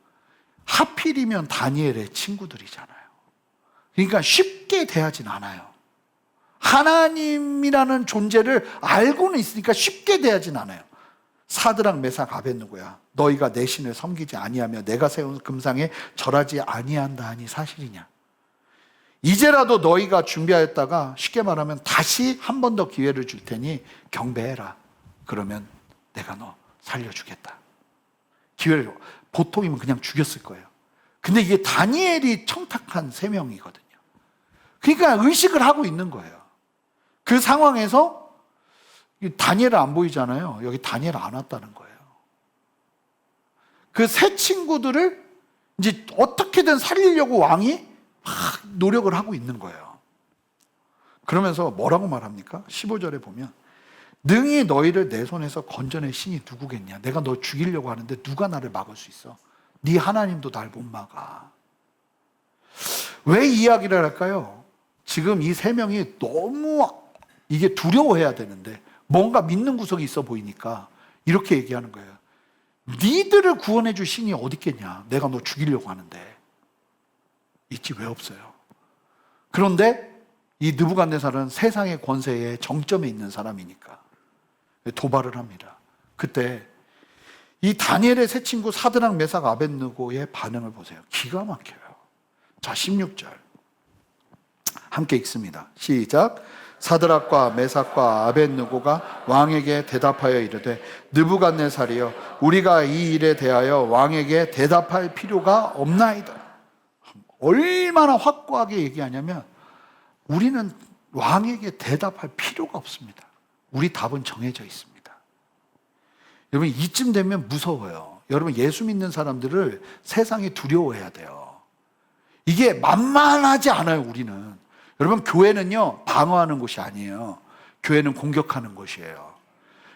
하필이면 다니엘의 친구들이잖아요. 그러니까 쉽게 대하진 않아요. 하나님이라는 존재를 알고는 있으니까 쉽게 대하진 않아요. 사드락, 메삭, 아벳느고야, 너희가 내 신을 섬기지 아니하며 내가 세운 금상에 절하지 아니한다 하니 사실이냐? 이제라도 너희가 준비하였다가, 쉽게 말하면 다시 한 번 더 기회를 줄 테니 경배해라. 그러면 내가 너 살려주겠다. 기회를, 보통이면 그냥 죽였을 거예요. 근데 이게 다니엘이 청탁한 세 명이거든요. 그러니까 의식을 하고 있는 거예요. 그 상황에서 다니엘은 안 보이잖아요. 여기 다니엘 안 왔다는 거예요. 그 세 친구들을 이제 어떻게든 살리려고 왕이 막 노력을 하고 있는 거예요. 그러면서 뭐라고 말합니까? 15절에 보면 능히 너희를 내 손에서 건져낼 신이 누구겠냐? 내가 너 죽이려고 하는데 누가 나를 막을 수 있어? 네 하나님도 날 못 막아. 왜 이 이야기를 할까요? 지금 이 세 명이 너무 이게 두려워해야 되는데 뭔가 믿는 구석이 있어 보이니까 이렇게 얘기하는 거예요. 니들을 구원해 줄 신이 어디 있겠냐? 내가 너 죽이려고 하는데. 있지 왜 없어요? 그런데 이 느부갓네살은 세상의 권세의 정점에 있는 사람이니까 도발을 합니다. 그때 이 다니엘의 세 친구 사드락, 메삭, 아벳느고의 반응을 보세요. 기가 막혀요. 자, 16절 함께 읽습니다. 시작. 사드락과 메삭과 아벳느고가 왕에게 대답하여 이르되 느부갓네살이여, 우리가 이 일에 대하여 왕에게 대답할 필요가 없나이다. 얼마나 확고하게 얘기하냐면 우리는 왕에게 대답할 필요가 없습니다. 우리 답은 정해져 있습니다. 여러분, 이쯤 되면 무서워요. 여러분, 예수 믿는 사람들을 세상이 두려워해야 돼요. 이게 만만하지 않아요. 우리는. 여러분, 교회는요 방어하는 곳이 아니에요. 교회는 공격하는 곳이에요.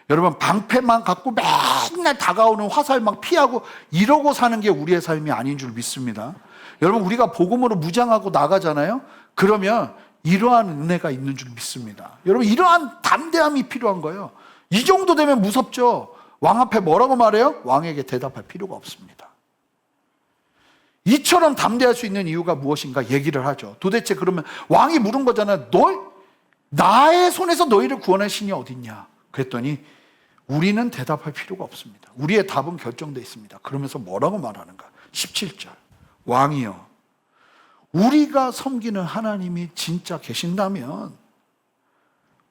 여러분, 방패만 갖고 맨날 다가오는 화살 막 피하고 이러고 사는 게 우리의 삶이 아닌 줄 믿습니다. 여러분, 우리가 복음으로 무장하고 나가잖아요. 그러면 이러한 은혜가 있는 줄 믿습니다. 여러분, 이러한 담대함이 필요한 거예요. 이 정도 되면 무섭죠. 왕 앞에 뭐라고 말해요? 왕에게 대답할 필요가 없습니다. 이처럼 담대할 수 있는 이유가 무엇인가 얘기를 하죠. 도대체 그러면 왕이 물은 거잖아요. 나의 손에서 너희를 구원할 신이 어딨냐? 그랬더니 우리는 대답할 필요가 없습니다. 우리의 답은 결정되어 있습니다. 그러면서 뭐라고 말하는가? 17절. 왕이여, 우리가 섬기는 하나님이 진짜 계신다면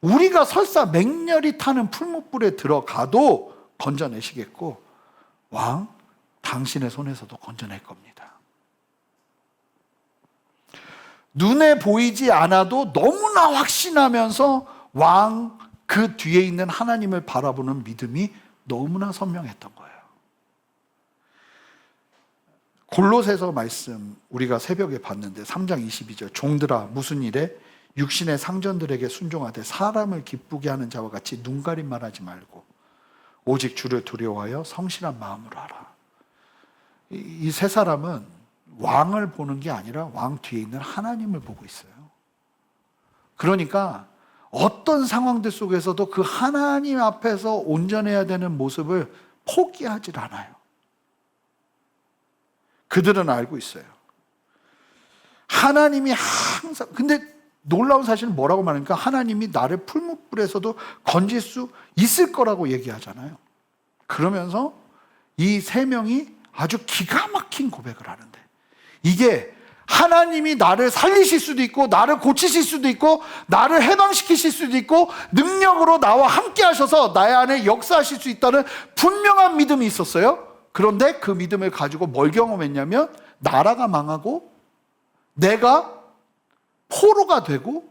우리가 설사 맹렬히 타는 풀무불에 들어가도 건져내시겠고 왕, 당신의 손에서도 건져낼 겁니다. 눈에 보이지 않아도 너무나 확신하면서 왕 그 뒤에 있는 하나님을 바라보는 믿음이 너무나 선명했던 거예요. 골로새서 말씀 우리가 새벽에 봤는데 3장 22절, 종들아 무슨 일에 육신의 상전들에게 순종하되 사람을 기쁘게 하는 자와 같이 눈가림만 하지 말고 오직 주를 두려워하여 성실한 마음으로 하라. 이 세 사람은 왕을 보는 게 아니라 왕 뒤에 있는 하나님을 보고 있어요. 그러니까 어떤 상황들 속에서도 그 하나님 앞에서 온전해야 되는 모습을 포기하질 않아요. 그들은 알고 있어요. 하나님이 항상, 근데 놀라운 사실은 뭐라고 말합니까? 하나님이 나를 풀무불에서도 건질 수 있을 거라고 얘기하잖아요. 그러면서 이 세 명이 아주 기가 막힌 고백을 하는데, 이게 하나님이 나를 살리실 수도 있고 나를 고치실 수도 있고 나를 해방시키실 수도 있고 능력으로 나와 함께 하셔서 나의 안에 역사하실 수 있다는 분명한 믿음이 있었어요. 그런데 그 믿음을 가지고 뭘 경험했냐면 나라가 망하고 내가 포로가 되고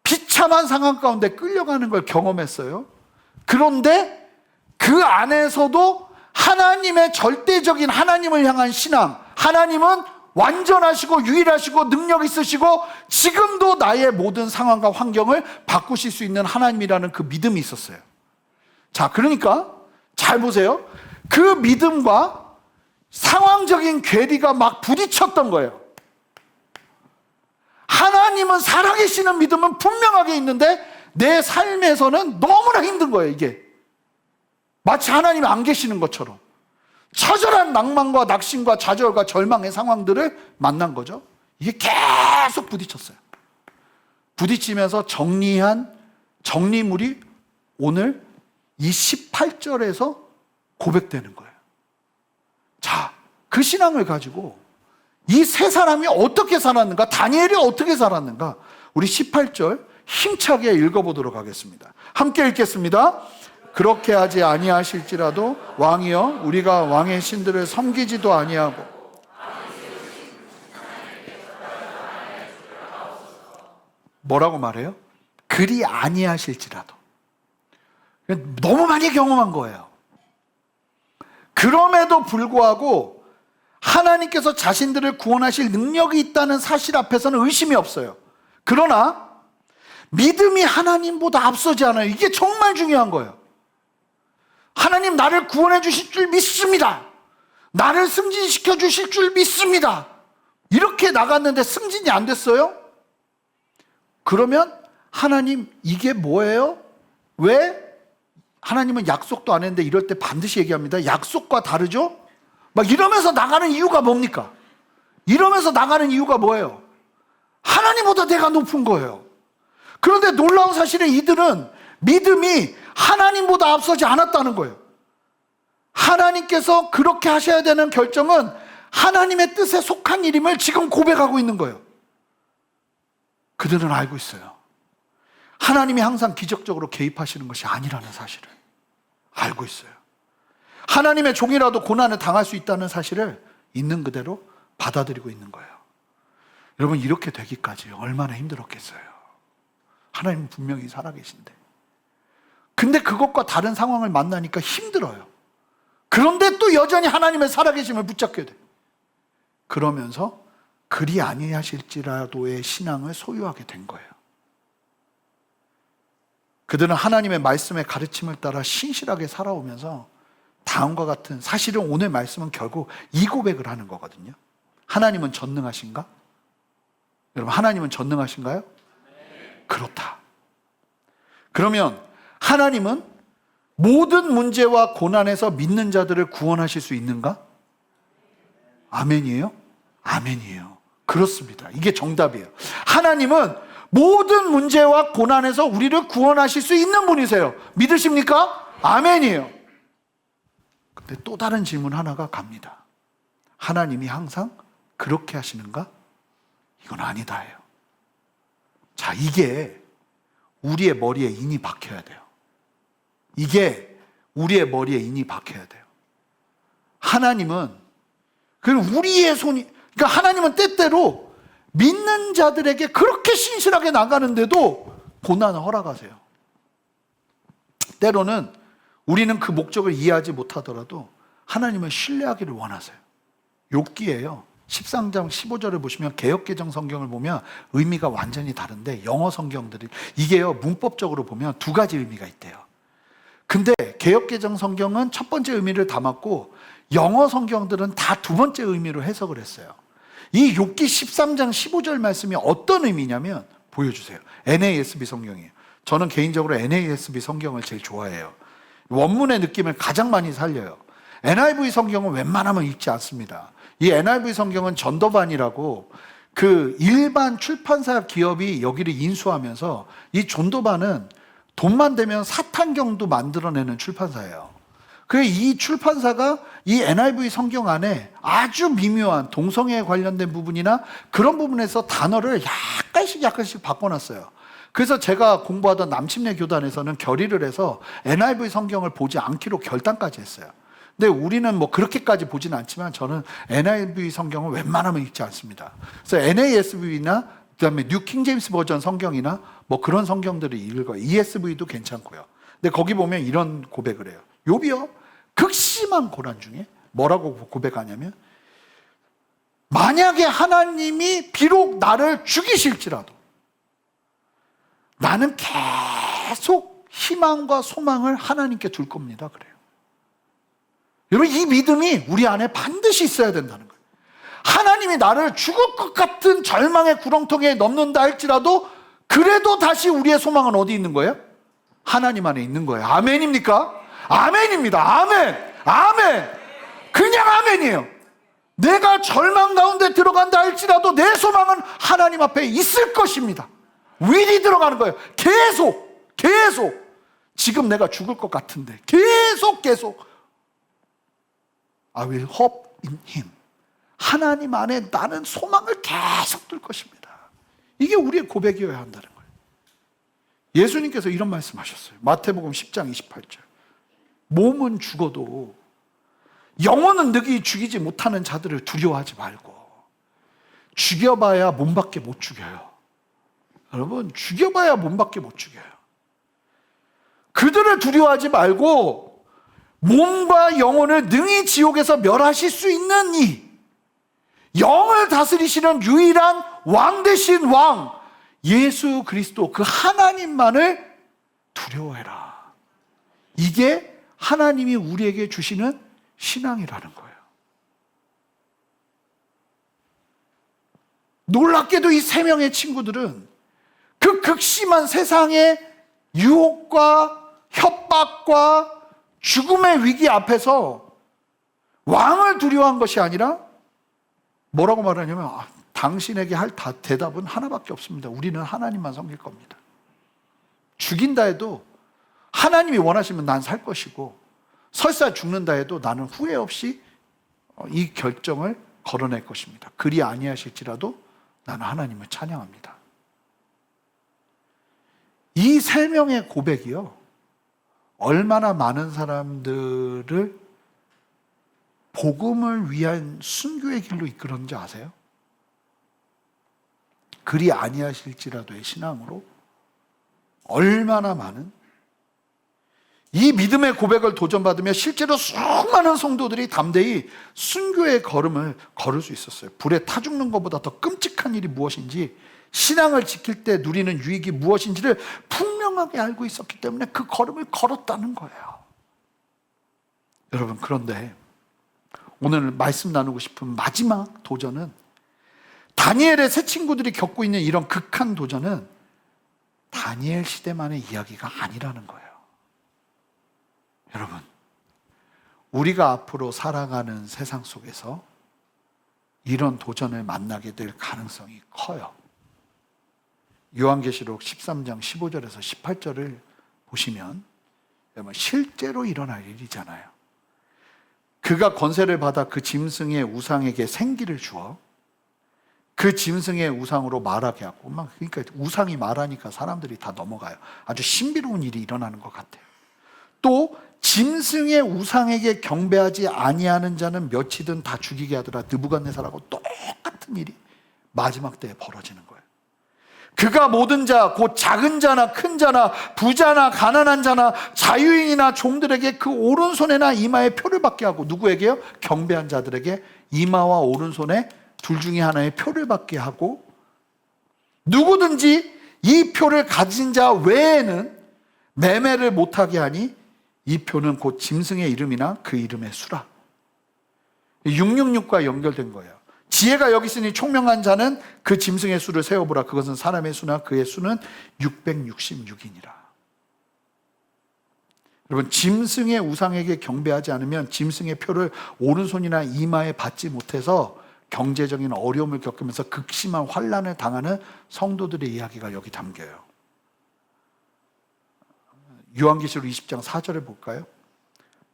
비참한 상황 가운데 끌려가는 걸 경험했어요. 그런데 그 안에서도 하나님의 절대적인 하나님을 향한 신앙, 하나님은 완전하시고 유일하시고 능력 있으시고 지금도 나의 모든 상황과 환경을 바꾸실 수 있는 하나님이라는 그 믿음이 있었어요. 자, 그러니까 잘 보세요. 그 믿음과 상황적인 괴리가 막 부딪혔던 거예요. 하나님은 살아계시는 믿음은 분명하게 있는데 내 삶에서는 너무나 힘든 거예요. 이게 마치 하나님이 안 계시는 것처럼 처절한 낭만과 낙심과 좌절과 절망의 상황들을 만난 거죠. 이게 계속 부딪혔어요. 부딪히면서 정리한 정리물이 오늘 이 18절에서 고백되는 거예요. 자, 그 신앙을 가지고 이 세 사람이 어떻게 살았는가, 다니엘이 어떻게 살았는가, 우리 18절 힘차게 읽어보도록 하겠습니다. 함께 읽겠습니다. 그렇게 하지 아니하실지라도 왕이여 우리가 왕의 신들을 섬기지도 아니하고. 뭐라고 말해요? 그리 아니하실지라도. 너무 많이 경험한 거예요. 그럼에도 불구하고 하나님께서 자신들을 구원하실 능력이 있다는 사실 앞에서는 의심이 없어요. 그러나 믿음이 하나님보다 앞서지 않아요. 이게 정말 중요한 거예요. 하나님 나를 구원해 주실 줄 믿습니다. 나를 승진시켜 주실 줄 믿습니다. 이렇게 나갔는데 승진이 안 됐어요? 그러면 하나님 이게 뭐예요? 왜? 하나님은 약속도 안 했는데 이럴 때 반드시 얘기합니다. 약속과 다르죠? 막 이러면서 나가는 이유가 뭡니까? 이러면서 나가는 이유가 뭐예요? 하나님보다 내가 높은 거예요. 그런데 놀라운 사실은 이들은 믿음이 하나님보다 앞서지 않았다는 거예요. 하나님께서 그렇게 하셔야 되는 결정은 하나님의 뜻에 속한 일임을 지금 고백하고 있는 거예요. 그들은 알고 있어요. 하나님이 항상 기적적으로 개입하시는 것이 아니라는 사실을 알고 있어요. 하나님의 종이라도 고난을 당할 수 있다는 사실을 있는 그대로 받아들이고 있는 거예요. 여러분, 이렇게 되기까지 얼마나 힘들었겠어요. 하나님은 분명히 살아계신데. 근데 그것과 다른 상황을 만나니까 힘들어요. 그런데 또 여전히 하나님의 살아계심을 붙잡게 돼. 그러면서 그리 아니하실지라도의 신앙을 소유하게 된 거예요. 그들은 하나님의 말씀의 가르침을 따라 신실하게 살아오면서 다음과 같은, 사실은 오늘 말씀은 결국 이 고백을 하는 거거든요. 하나님은 전능하신가? 여러분, 하나님은 전능하신가요? 그렇다. 그러면 하나님은 모든 문제와 고난에서 믿는 자들을 구원하실 수 있는가? 아멘이에요? 아멘이에요. 그렇습니다. 이게 정답이에요. 하나님은 모든 문제와 고난에서 우리를 구원하실 수 있는 분이세요. 믿으십니까? 아멘이에요. 근데 또 다른 질문 하나가 갑니다. 하나님이 항상 그렇게 하시는가? 이건 아니다예요. 자, 이게 우리의 머리에 인이 박혀야 돼요. 이게 우리의 머리에 인이 박혀야 돼요. 하나님은, 그리고 우리의 손이, 그러니까 하나님은 때때로 믿는 자들에게 그렇게 신실하게 나가는데도 고난을 허락하세요. 때로는 우리는 그 목적을 이해하지 못하더라도 하나님을 신뢰하기를 원하세요. 욥기예요. 13장 15절을 보시면 개역개정 성경을 보면 의미가 완전히 다른데 영어 성경들이 이게요 문법적으로 보면 두 가지 의미가 있대요. 근데 개역개정 성경은 첫 번째 의미를 담았고 영어 성경들은 다 두 번째 의미로 해석을 했어요. 이 욥기 13장 15절 말씀이 어떤 의미냐면 보여주세요. NASB 성경이에요. 저는 개인적으로 NASB 성경을 제일 좋아해요. 원문의 느낌을 가장 많이 살려요. NIV 성경은 웬만하면 읽지 않습니다. 이 NIV 성경은 전도반이라고 그 일반 출판사 기업이 여기를 인수하면서 이 전도반은 돈만 되면 사탄경도 만들어내는 출판사예요. 그래서 이 출판사가 이 NIV 성경 안에 아주 미묘한 동성애에 관련된 부분이나 그런 부분에서 단어를 약간씩 바꿔놨어요. 그래서 제가 공부하던 남침내 교단에서는 결의를 해서 NIV 성경을 보지 않기로 결단까지 했어요. 근데 우리는 뭐 그렇게까지 보지는 않지만 저는 NIV 성경을 웬만하면 읽지 않습니다. 그래서 NASB나 그다음에 뉴 킹제임스 버전 성경이나 뭐 그런 성경들을 읽어요. ESV도 괜찮고요. 근데 거기 보면 이런 고백을 해요. 욥이요 극심한 고난 중에 뭐라고 고백하냐면 만약에 하나님이 비록 나를 죽이실지라도 나는 계속 희망과 소망을 하나님께 둘 겁니다. 그래요. 여러분 이 믿음이 우리 안에 반드시 있어야 된다는 거예요. 하나님이 나를 죽을 것 같은 절망의 구렁텅이에 넣는다 할지라도 그래도 다시 우리의 소망은 어디 있는 거예요? 하나님 안에 있는 거예요. 아멘입니까? 아멘입니다. 아멘. 아멘. 그냥 아멘이에요. 내가 절망 가운데 들어간다 할지라도 내 소망은 하나님 앞에 있을 것입니다. 윌이 들어가는 거예요. 계속. 지금 내가 죽을 것 같은데 계속 I will hope in him. 하나님 안에 나는 소망을 계속 둘 것입니다. 이게 우리의 고백이어야 한다는 거예요. 예수님께서 이런 말씀하셨어요. 마태복음 10장 28절. 몸은 죽어도 영혼은 능히 죽이지 못하는 자들을 두려워하지 말고 죽여봐야 몸밖에 못 죽여요. 여러분 죽여봐야 몸밖에 못 죽여요. 그들을 두려워하지 말고 몸과 영혼을 능히 지옥에서 멸하실 수 있는 이 영을 다스리시는 유일한 왕 대신 왕 예수 그리스도 그 하나님만을 두려워해라. 이게 하나님이 우리에게 주시는 신앙이라는 거예요. 놀랍게도 이 세 명의 친구들은 그 극심한 세상의 유혹과 협박과 죽음의 위기 앞에서 왕을 두려워한 것이 아니라 뭐라고 말하냐면 당신에게 할 대답은 하나밖에 없습니다. 우리는 하나님만 섬길 겁니다. 죽인다 해도 하나님이 원하시면 난 살 것이고 설사 죽는다 해도 나는 후회 없이 이 결정을 걸어낼 것입니다. 그리 아니하실지라도 나는 하나님을 찬양합니다. 이 세 명의 고백이요 얼마나 많은 사람들을 복음을 위한 순교의 길로 이끌었는지 아세요? 그리 아니하실지라도의 신앙으로 얼마나 많은 이 믿음의 고백을 도전받으며 실제로 수많은 성도들이 담대히 순교의 걸음을 걸을 수 있었어요. 불에 타 죽는 것보다 더 끔찍한 일이 무엇인지 신앙을 지킬 때 누리는 유익이 무엇인지를 분명하게 알고 있었기 때문에 그 걸음을 걸었다는 거예요. 여러분 그런데 오늘 말씀 나누고 싶은 마지막 도전은 다니엘의 세 친구들이 겪고 있는 이런 극한 도전은 다니엘 시대만의 이야기가 아니라는 거예요. 여러분 우리가 앞으로 살아가는 세상 속에서 이런 도전을 만나게 될 가능성이 커요. 요한계시록 13장 15절에서 18절을 보시면 여러분 실제로 일어날 일이잖아요. 그가 권세를 받아 그 짐승의 우상에게 생기를 주어 그 짐승의 우상으로 말하게 하고 그러니까 우상이 말하니까 사람들이 다 넘어가요. 아주 신비로운 일이 일어나는 것 같아요. 또 짐승의 우상에게 경배하지 아니하는 자는 몇이든 다 죽이게 하더라. 느부갓네살하고 똑같은 일이 마지막 때에 벌어지는 거예요. 그가 모든 자, 곧 작은 자나 큰 자나 부자나 가난한 자나 자유인이나 종들에게 그 오른손에나 이마에 표를 받게 하고, 누구에게요? 경배한 자들에게 이마와 오른손에 둘 중에 하나의 표를 받게 하고, 누구든지 이 표를 가진 자 외에는 매매를 못하게 하니 이 표는 곧 짐승의 이름이나 그 이름의 수라. 666과 연결된 거예요. 지혜가 여기 있으니 총명한 자는 그 짐승의 수를 세어보라. 그것은 사람의 수나 그의 수는 666이니라. 여러분, 짐승의 우상에게 경배하지 않으면 짐승의 표를 오른손이나 이마에 받지 못해서 경제적인 어려움을 겪으면서 극심한 환난을 당하는 성도들의 이야기가 여기 담겨요. 요한계시록 20장 4절을 볼까요?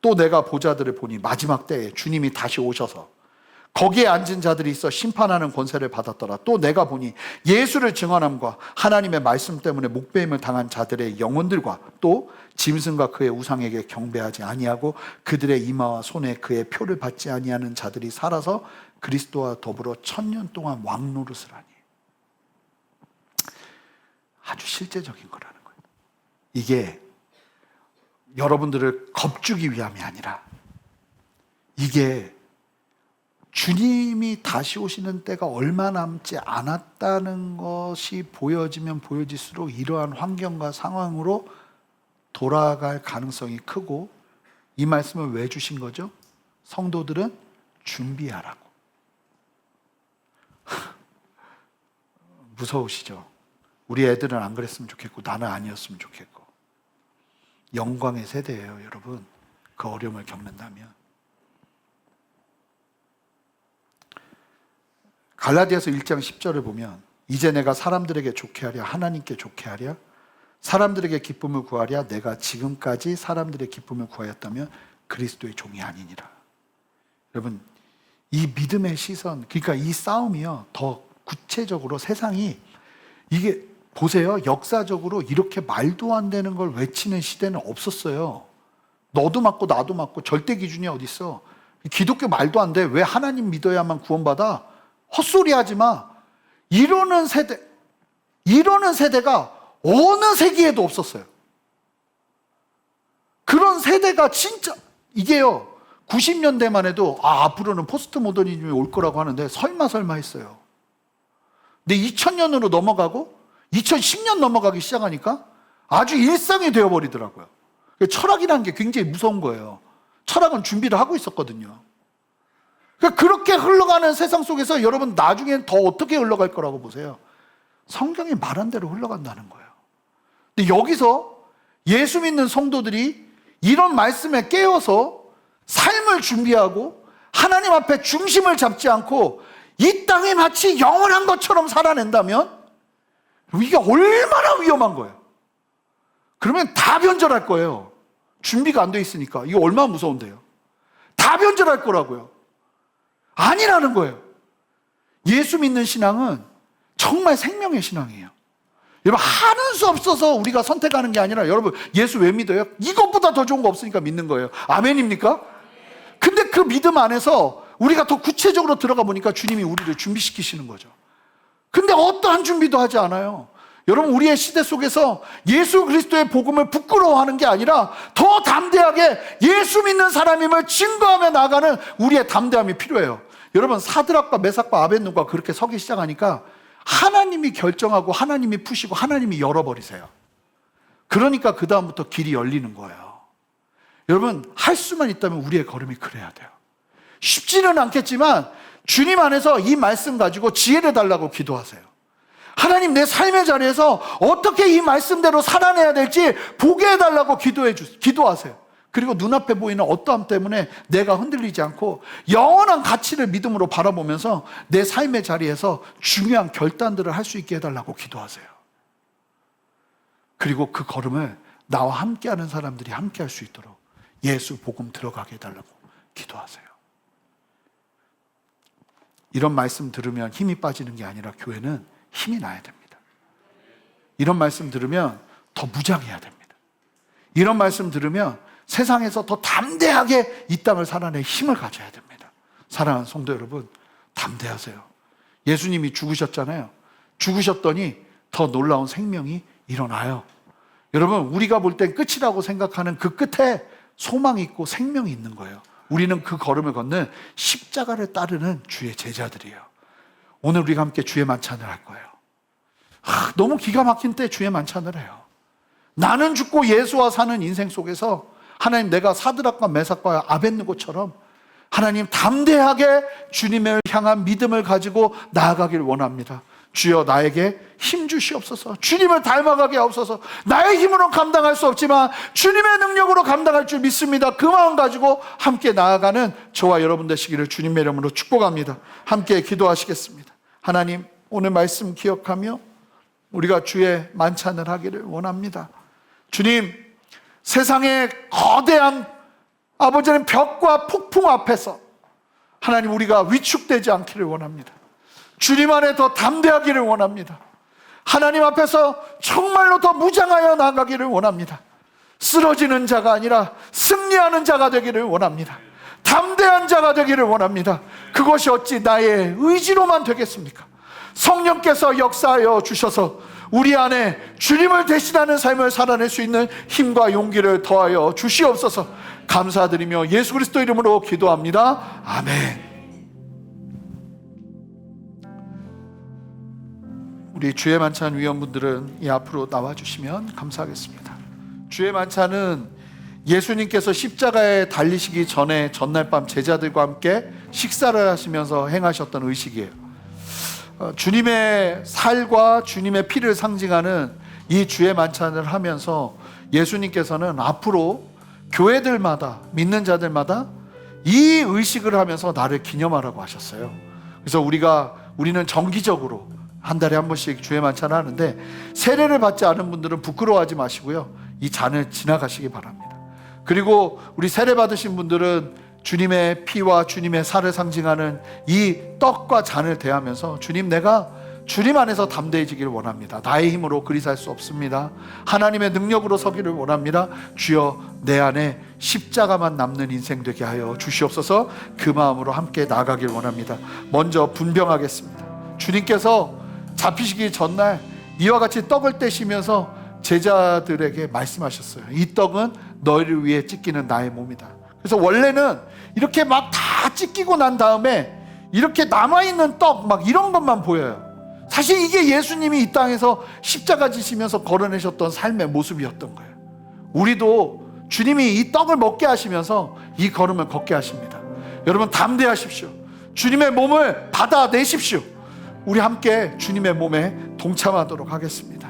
또 내가 보자들을 보니 마지막 때에 주님이 다시 오셔서 거기에 앉은 자들이 있어 심판하는 권세를 받았더라. 또 내가 보니 예수를 증언함과 하나님의 말씀 때문에 목배임을 당한 자들의 영혼들과 또 짐승과 그의 우상에게 경배하지 아니하고 그들의 이마와 손에 그의 표를 받지 아니하는 자들이 살아서 그리스도와 더불어 1000년 동안 왕노릇을 하니. 아주 실제적인 거라는 거예요. 이게 여러분들을 겁주기 위함이 아니라, 이게 주님이 다시 오시는 때가 얼마 남지 않았다는 것이 보여지면 보여질수록 이러한 환경과 상황으로 돌아갈 가능성이 크고, 이 말씀을 왜 주신 거죠? 성도들은 준비하라고. 무서우시죠? 우리 애들은 안 그랬으면 좋겠고 나는 아니었으면 좋겠고. 영광의 세대예요, 여러분. 그 어려움을 겪는다면. 갈라디아서 1장 10절을 보면 이제 내가 사람들에게 좋게 하랴 하나님께 좋게 하랴 사람들에게 기쁨을 구하랴 내가 지금까지 사람들의 기쁨을 구하였다면 그리스도의 종이 아니니라. 여러분, 이 믿음의 시선, 그러니까 이 싸움이요, 더 구체적으로 세상이, 이게 보세요, 역사적으로 이렇게 말도 안 되는 걸 외치는 시대는 없었어요. 너도 맞고 나도 맞고 절대 기준이 어디 있어? 기독교 말도 안 돼. 왜 하나님 믿어야만 구원받아? 헛소리 하지 마. 이러는 세대가 어느 세기에도 없었어요. 그런 세대가 진짜, 이게요, 90년대만 해도 앞으로는 포스트 모더니즘이 올 거라고 하는데 설마 했어요. 근데 2000년으로 넘어가고 2010년 넘어가기 시작하니까 아주 일상이 되어버리더라고요. 철학이라는 게 굉장히 무서운 거예요. 철학은 준비를 하고 있었거든요. 그렇게 흘러가는 세상 속에서 여러분 나중엔 더 어떻게 흘러갈 거라고 보세요? 성경이 말한 대로 흘러간다는 거예요. 근데 여기서 예수 믿는 성도들이 이런 말씀에 깨어서 삶을 준비하고 하나님 앞에 중심을 잡지 않고 이 땅이 마치 영원한 것처럼 살아낸다면 이게 얼마나 위험한 거예요. 그러면 다 변절할 거예요. 준비가 안 돼 있으니까. 이게 얼마나 무서운데요. 다 변절할 거라고요. 아니라는 거예요. 예수 믿는 신앙은 정말 생명의 신앙이에요. 여러분, 하는 수 없어서 우리가 선택하는 게 아니라, 여러분 예수 왜 믿어요? 이것보다 더 좋은 거 없으니까 믿는 거예요. 아멘입니까? 근데 그 믿음 안에서 우리가 더 구체적으로 들어가 보니까 주님이 우리를 준비시키시는 거죠. 근데 어떠한 준비도 하지 않아요. 여러분, 우리의 시대 속에서 예수 그리스도의 복음을 부끄러워하는 게 아니라 더 담대하게 예수 믿는 사람임을 증거하며 나가는 우리의 담대함이 필요해요. 여러분, 사드락과 메삭과 아벳느고가 그렇게 서기 시작하니까 하나님이 결정하고 하나님이 푸시고 하나님이 열어버리세요. 그러니까 그 다음부터 길이 열리는 거예요. 여러분, 할 수만 있다면 우리의 걸음이 그래야 돼요. 쉽지는 않겠지만 주님 안에서 이 말씀 가지고 지혜를 달라고 기도하세요. 하나님, 내 삶의 자리에서 어떻게 이 말씀대로 살아내야 될지 보게 해달라고 기도하세요. 그리고 눈앞에 보이는 어떠함 때문에 내가 흔들리지 않고 영원한 가치를 믿음으로 바라보면서 내 삶의 자리에서 중요한 결단들을 할 수 있게 해달라고 기도하세요. 그리고 그 걸음을 나와 함께하는 사람들이 함께할 수 있도록 예수 복음 들어가게 해달라고 기도하세요. 이런 말씀 들으면 힘이 빠지는 게 아니라 교회는 힘이 나야 됩니다. 이런 말씀 들으면 더 무장해야 됩니다. 이런 말씀 들으면 세상에서 더 담대하게 이 땅을 살아낼 힘을 가져야 됩니다. 사랑하는 성도 여러분, 담대하세요. 예수님이 죽으셨잖아요. 죽으셨더니 더 놀라운 생명이 일어나요. 여러분, 우리가 볼 땐 끝이라고 생각하는 그 끝에 소망이 있고 생명이 있는 거예요. 우리는 그 걸음을 걷는 십자가를 따르는 주의 제자들이에요. 오늘 우리가 함께 주의 만찬을 할 거예요. 너무 기가 막힌 때 주의 만찬을 해요. 나는 죽고 예수와 사는 인생 속에서 하나님, 내가 사드락과 메삭과 아벳느고처럼 하나님 담대하게 주님을 향한 믿음을 가지고 나아가길 원합니다. 주여, 나에게 힘 주시옵소서. 주님을 닮아가게 하옵소서. 나의 힘으로 감당할 수 없지만 주님의 능력으로 감당할 줄 믿습니다. 그 마음 가지고 함께 나아가는 저와 여러분 되시기를 주님의 이름으로 축복합니다. 함께 기도하시겠습니다. 하나님, 오늘 말씀 기억하며 우리가 주의 만찬을 하기를 원합니다. 주님, 세상의 거대한 아버지는 벽과 폭풍 앞에서 하나님, 우리가 위축되지 않기를 원합니다. 주님 안에 더 담대하기를 원합니다. 하나님 앞에서 정말로 더 무장하여 나가기를 원합니다. 쓰러지는 자가 아니라 승리하는 자가 되기를 원합니다. 담대한 자가 되기를 원합니다. 그것이 어찌 나의 의지로만 되겠습니까? 성령께서 역사하여 주셔서 우리 안에 주님을 대신하는 삶을 살아낼 수 있는 힘과 용기를 더하여 주시옵소서. 감사드리며 예수 그리스도 이름으로 기도합니다. 아멘. 우리 주의 만찬 위원분들은 이 앞으로 나와주시면 감사하겠습니다. 주의 만찬은 예수님께서 십자가에 달리시기 전에 전날 밤 제자들과 함께 식사를 하시면서 행하셨던 의식이에요. 주님의 살과 주님의 피를 상징하는 이 주의 만찬을 하면서 예수님께서는 앞으로 교회들마다, 믿는 자들마다 이 의식을 하면서 나를 기념하라고 하셨어요. 그래서 우리는 정기적으로 한 달에 한 번씩 주의 만찬을 하는데, 세례를 받지 않은 분들은 부끄러워하지 마시고요, 이 잔을 지나가시기 바랍니다. 그리고 우리 세례 받으신 분들은 주님의 피와 주님의 살을 상징하는 이 떡과 잔을 대하면서, 주님, 내가 주님 안에서 담대해지기를 원합니다. 나의 힘으로 그리 살 수 없습니다. 하나님의 능력으로 서기를 원합니다. 주여, 내 안에 십자가만 남는 인생 되게 하여 주시옵소서. 그 마음으로 함께 나아가길 원합니다. 먼저 분병하겠습니다. 주님께서 잡히시기 전날 이와 같이 떡을 떼시면서 제자들에게 말씀하셨어요. 이 떡은 너희를 위해 찢기는 나의 몸이다. 그래서 원래는 이렇게 막 다 찢기고 난 다음에 이렇게 남아있는 떡 막 이런 것만 보여요. 사실 이게 예수님이 이 땅에서 십자가 지시면서 걸어내셨던 삶의 모습이었던 거예요. 우리도 주님이 이 떡을 먹게 하시면서 이 걸음을 걷게 하십니다. 여러분, 담대하십시오. 주님의 몸을 받아내십시오. 우리 함께 주님의 몸에 동참하도록 하겠습니다.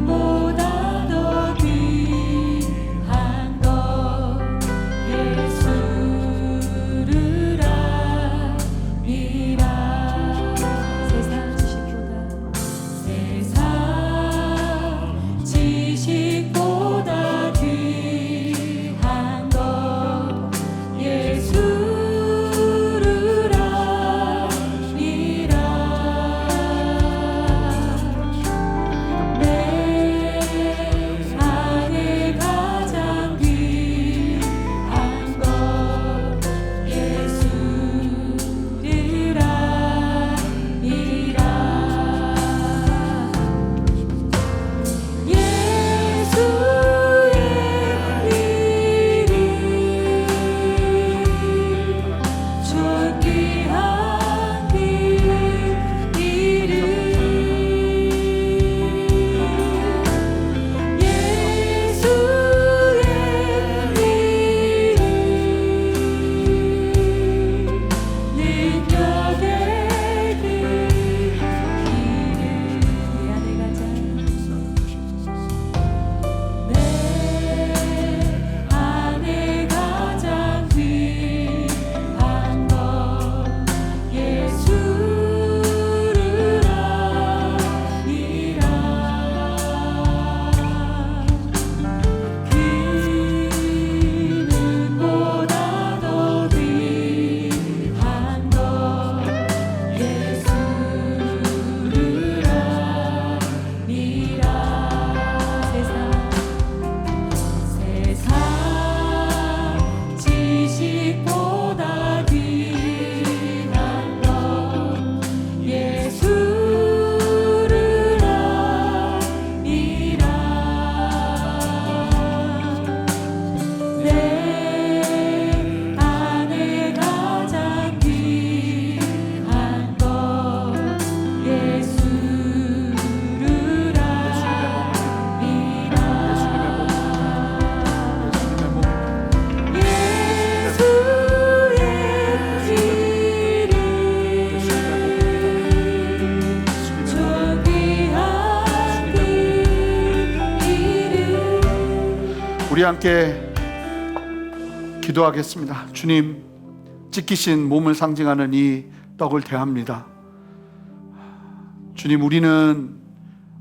보다 더 귀 우리 함께 기도하겠습니다. 주님, 찢기신 몸을 상징하는 이 떡을 대합니다. 주님, 우리는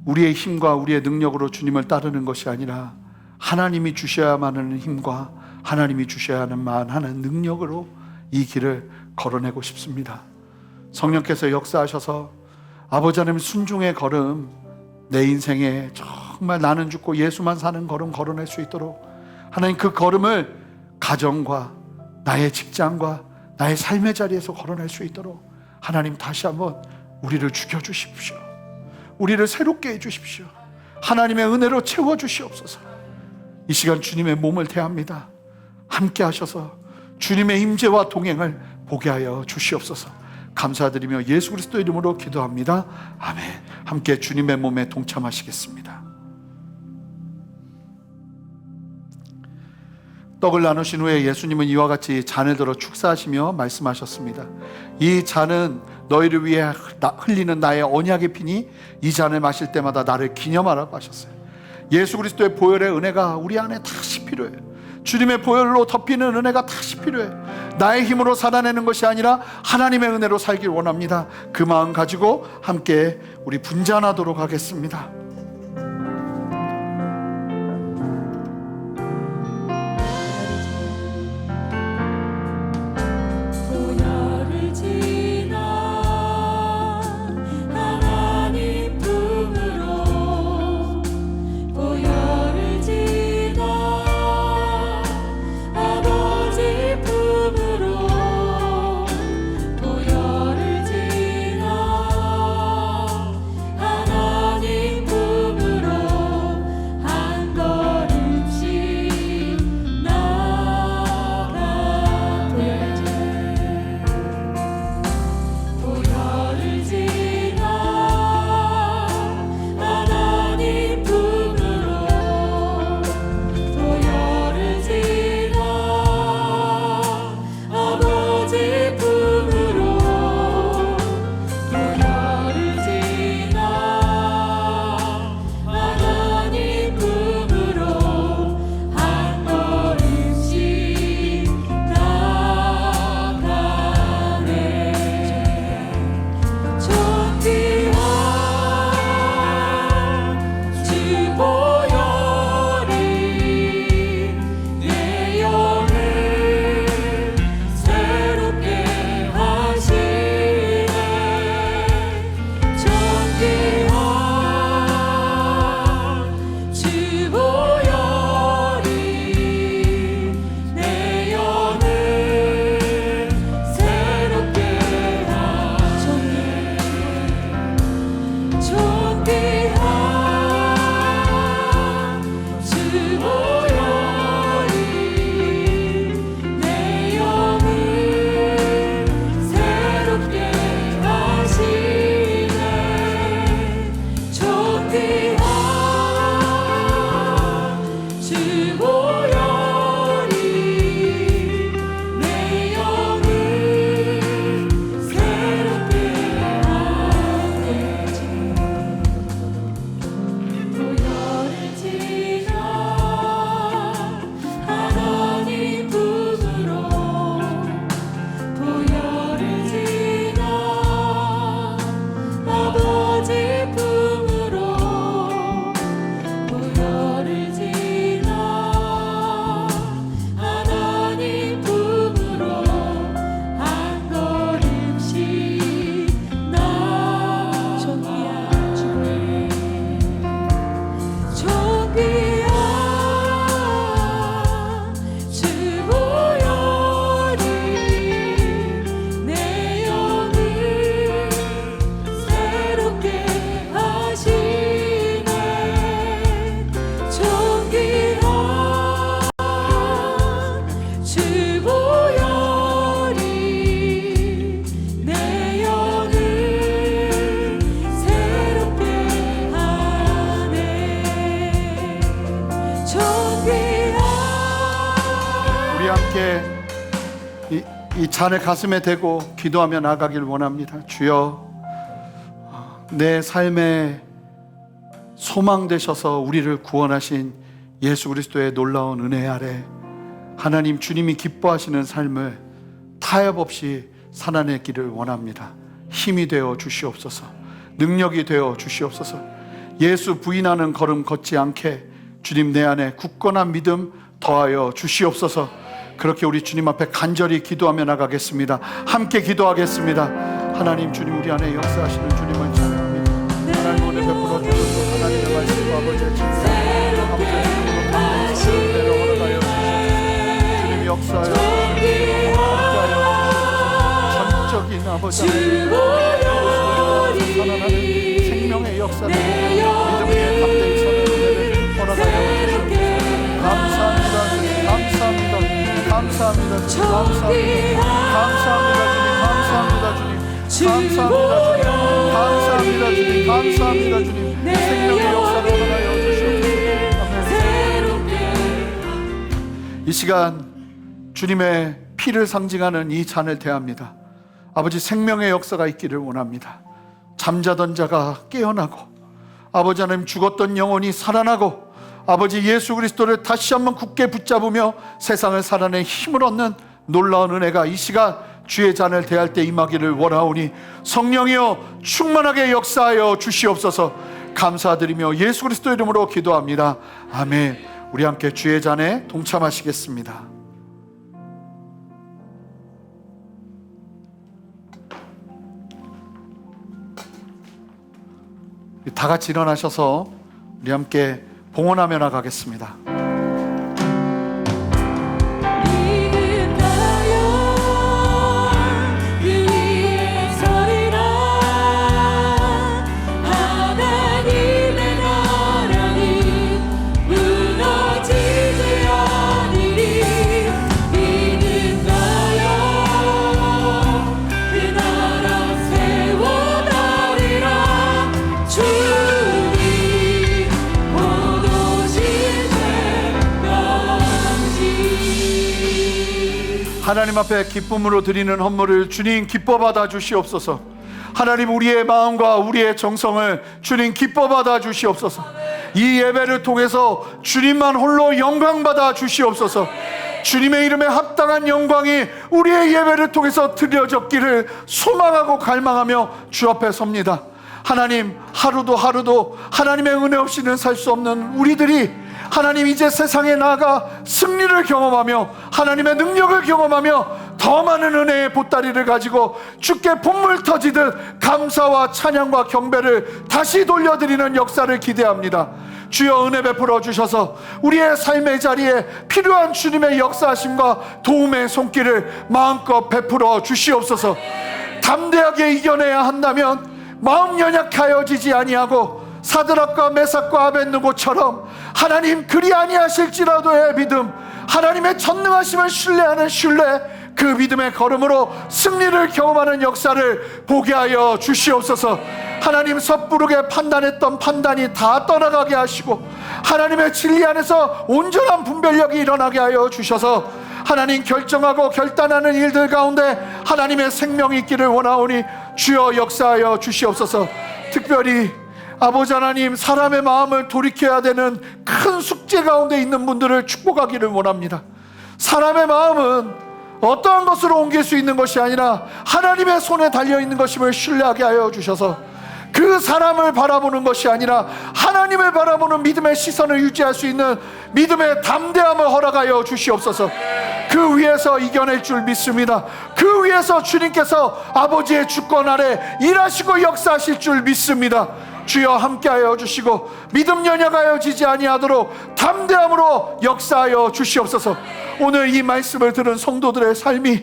우리의 힘과 우리의 능력으로 주님을 따르는 것이 아니라 하나님이 주셔야만 하는 힘과 하나님이 주셔야만 하는 능력으로 이 길을 걸어내고 싶습니다. 성령께서 역사하셔서 아버지 하나님 순종의 걸음, 내 인생에 정말 나는 죽고 예수만 사는 걸음 걸어낼 수 있도록 하나님, 그 걸음을 가정과 나의 직장과 나의 삶의 자리에서 걸어낼 수 있도록 하나님, 다시 한번 우리를 죽여주십시오. 우리를 새롭게 해주십시오. 하나님의 은혜로 채워주시옵소서. 이 시간 주님의 몸을 대합니다. 함께 하셔서 주님의 임재와 동행을 보게 하여 주시옵소서. 감사드리며 예수 그리스도 이름으로 기도합니다. 아멘. 함께 주님의 몸에 동참하시겠습니다. 떡을 나누신 후에 예수님은 이와 같이 잔을 들어 축사하시며 말씀하셨습니다. 이 잔은 너희를 위해 흘리는 나의 언약의 피니 이 잔을 마실 때마다 나를 기념하라고 하셨어요. 예수 그리스도의 보혈의 은혜가 우리 안에 다시 필요해요. 주님의 보혈로 덮이는 은혜가 다시 필요해. 나의 힘으로 살아내는 것이 아니라 하나님의 은혜로 살길 원합니다. 그 마음 가지고 함께 우리 분잔하도록 하겠습니다. 이 잔을 가슴에 대고 기도하며 나아가길 원합니다. 주여, 내 삶의 소망 되셔서 우리를 구원하신 예수 그리스도의 놀라운 은혜 아래 하나님 주님이 기뻐하시는 삶을 타협 없이 살아내기를 원합니다. 힘이 되어 주시옵소서. 능력이 되어 주시옵소서. 예수 부인하는 걸음 걷지 않게 주님 내 안에 굳건한 믿음 더하여 주시옵소서. 그렇게 우리 주님 앞에 간절히 기도하며 나가겠습니다. 함께 기도하겠습니다. 하나님 주님, 우리 안에 역사하시는 주님을 찬양합니다. 하나님 은혜 베풀어 주셔서 하나님의 말씀과 아버지의 진리 함께하여 허락하여 주시옵소서. 주님 역사하여 주시옵소서. 전적인 아버지 살아나는 생명의 역사를 믿음의 담대히 서는 은혜를 허락하여 주시옵소서. 감사합니다 주님, 감사합니다, 감사합니다 주님, 감사합니다, 감사합니다 주님, 감사합니다 주님, 감사합니다 주님, 감사합니다 주님. 생명의 역사를 허락하여 주시옵소서. 아멘. 이 시간 주님의 피를 상징하는 이 잔을 대합니다. 아버지, 생명의 역사가 있기를 원합니다. 잠자던 자가 깨어나고, 아버지 하나님 죽었던 영혼이 살아나고, 아버지 예수 그리스도를 다시 한번 굳게 붙잡으며 세상을 살아내 힘을 얻는 놀라운 은혜가 이 시간 주의 잔을 대할 때 임하기를 원하오니 성령이여 충만하게 역사하여 주시옵소서. 감사드리며 예수 그리스도 이름으로 기도합니다. 아멘. 우리 함께 주의 잔에 동참하시겠습니다. 다 같이 일어나셔서 우리 함께 봉헌하며 나가겠습니다. 하나님 앞에 기쁨으로 드리는 헌물을 주님 기뻐 받아 주시옵소서. 하나님, 우리의 마음과 우리의 정성을 주님 기뻐 받아 주시옵소서. 이 예배를 통해서 주님만 홀로 영광 받아 주시옵소서. 주님의 이름에 합당한 영광이 우리의 예배를 통해서 드려졌기를 소망하고 갈망하며 주 앞에 섭니다. 하나님, 하루도 하나님의 은혜 없이는 살 수 없는 우리들이 하나님 이제 세상에 나아가 승리를 경험하며 하나님의 능력을 경험하며 더 많은 은혜의 보따리를 가지고 주께 본물 터지듯 감사와 찬양과 경배를 다시 돌려드리는 역사를 기대합니다. 주여 은혜 베풀어 주셔서 우리의 삶의 자리에 필요한 주님의 역사하심과 도움의 손길을 마음껏 베풀어 주시옵소서. 담대하게 이겨내야 한다면 마음 연약하여지지 아니하고 사드락과 메삭과 아벳느고처럼 하나님 그리 아니하실지라도의 믿음, 하나님의 전능하심을 신뢰하는 신뢰, 그 믿음의 걸음으로 승리를 경험하는 역사를 보게 하여 주시옵소서. 하나님, 섣부르게 판단했던 판단이 다 떠나가게 하시고 하나님의 진리 안에서 온전한 분별력이 일어나게 하여 주셔서 하나님 결정하고 결단하는 일들 가운데 하나님의 생명이 있기를 원하오니 주여 역사하여 주시옵소서. 특별히 아버지 하나님, 사람의 마음을 돌이켜야 되는 큰 숙제 가운데 있는 분들을 축복하기를 원합니다. 사람의 마음은 어떠한 것으로 옮길 수 있는 것이 아니라 하나님의 손에 달려있는 것임을 신뢰하게 하여 주셔서 그 사람을 바라보는 것이 아니라 하나님을 바라보는 믿음의 시선을 유지할 수 있는 믿음의 담대함을 허락하여 주시옵소서. 그 위에서 이겨낼 줄 믿습니다. 그 위에서 주님께서 아버지의 주권 아래 일하시고 역사하실 줄 믿습니다. 주여 함께하여 주시고 믿음 연약하여지지 아니하도록 담대함으로 역사하여 주시옵소서. 오늘 이 말씀을 들은 성도들의 삶이,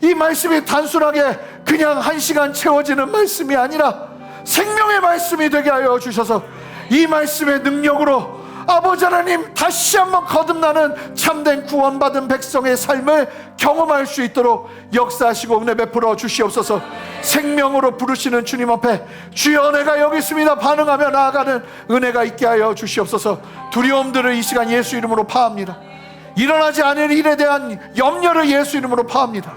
이 말씀이 단순하게 그냥 한 시간 채워지는 말씀이 아니라 생명의 말씀이 되게 하여 주셔서 이 말씀의 능력으로 아버지 하나님 다시 한번 거듭나는 참된 구원받은 백성의 삶을 경험할 수 있도록 역사하시고 은혜 베풀어 주시옵소서. 생명으로 부르시는 주님 앞에 주여 내가 여기 있습니다 반응하며 나아가는 은혜가 있게 하여 주시옵소서. 두려움들을 이 시간 예수 이름으로 파합니다. 일어나지 않을 일에 대한 염려를 예수 이름으로 파합니다.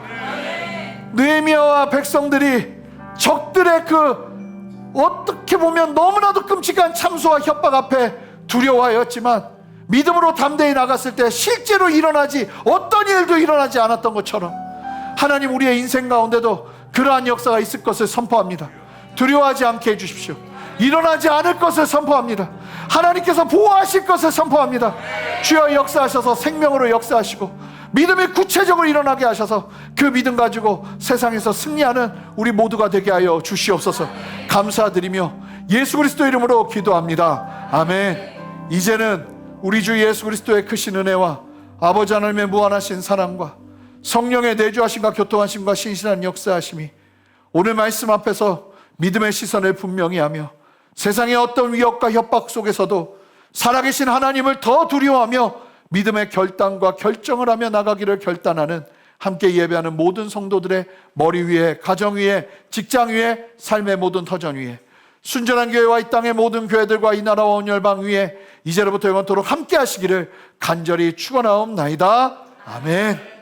느헤미야와 백성들이 적들의 그 어떻게 보면 너무나도 끔찍한 참소와 협박 앞에 두려워하였지만 믿음으로 담대히 나갔을 때 실제로 일어나지 어떤 일도 일어나지 않았던 것처럼 하나님 우리의 인생 가운데도 그러한 역사가 있을 것을 선포합니다. 두려워하지 않게 해주십시오. 일어나지 않을 것을 선포합니다. 하나님께서 보호하실 것을 선포합니다. 주여 역사하셔서 생명으로 역사하시고 믿음이 구체적으로 일어나게 하셔서 그 믿음 가지고 세상에서 승리하는 우리 모두가 되게 하여 주시옵소서. 감사드리며 예수 그리스도 이름으로 기도합니다. 아멘. 이제는 우리 주 예수 그리스도의 크신 은혜와 아버지 하나님의 무한하신 사랑과 성령의 내주하심과 교통하심과 신실한 역사하심이 오늘 말씀 앞에서 믿음의 시선을 분명히 하며 세상의 어떤 위협과 협박 속에서도 살아계신 하나님을 더 두려워하며 믿음의 결단과 결정을 하며 나가기를 결단하는 함께 예배하는 모든 성도들의 머리 위에, 가정 위에, 직장 위에, 삶의 모든 터전 위에, 순전한 교회와 이 땅의 모든 교회들과 이 나라와 온 열방 위에 이제로부터 영원토록 함께 하시기를 간절히 축원하옵나이다. 아멘.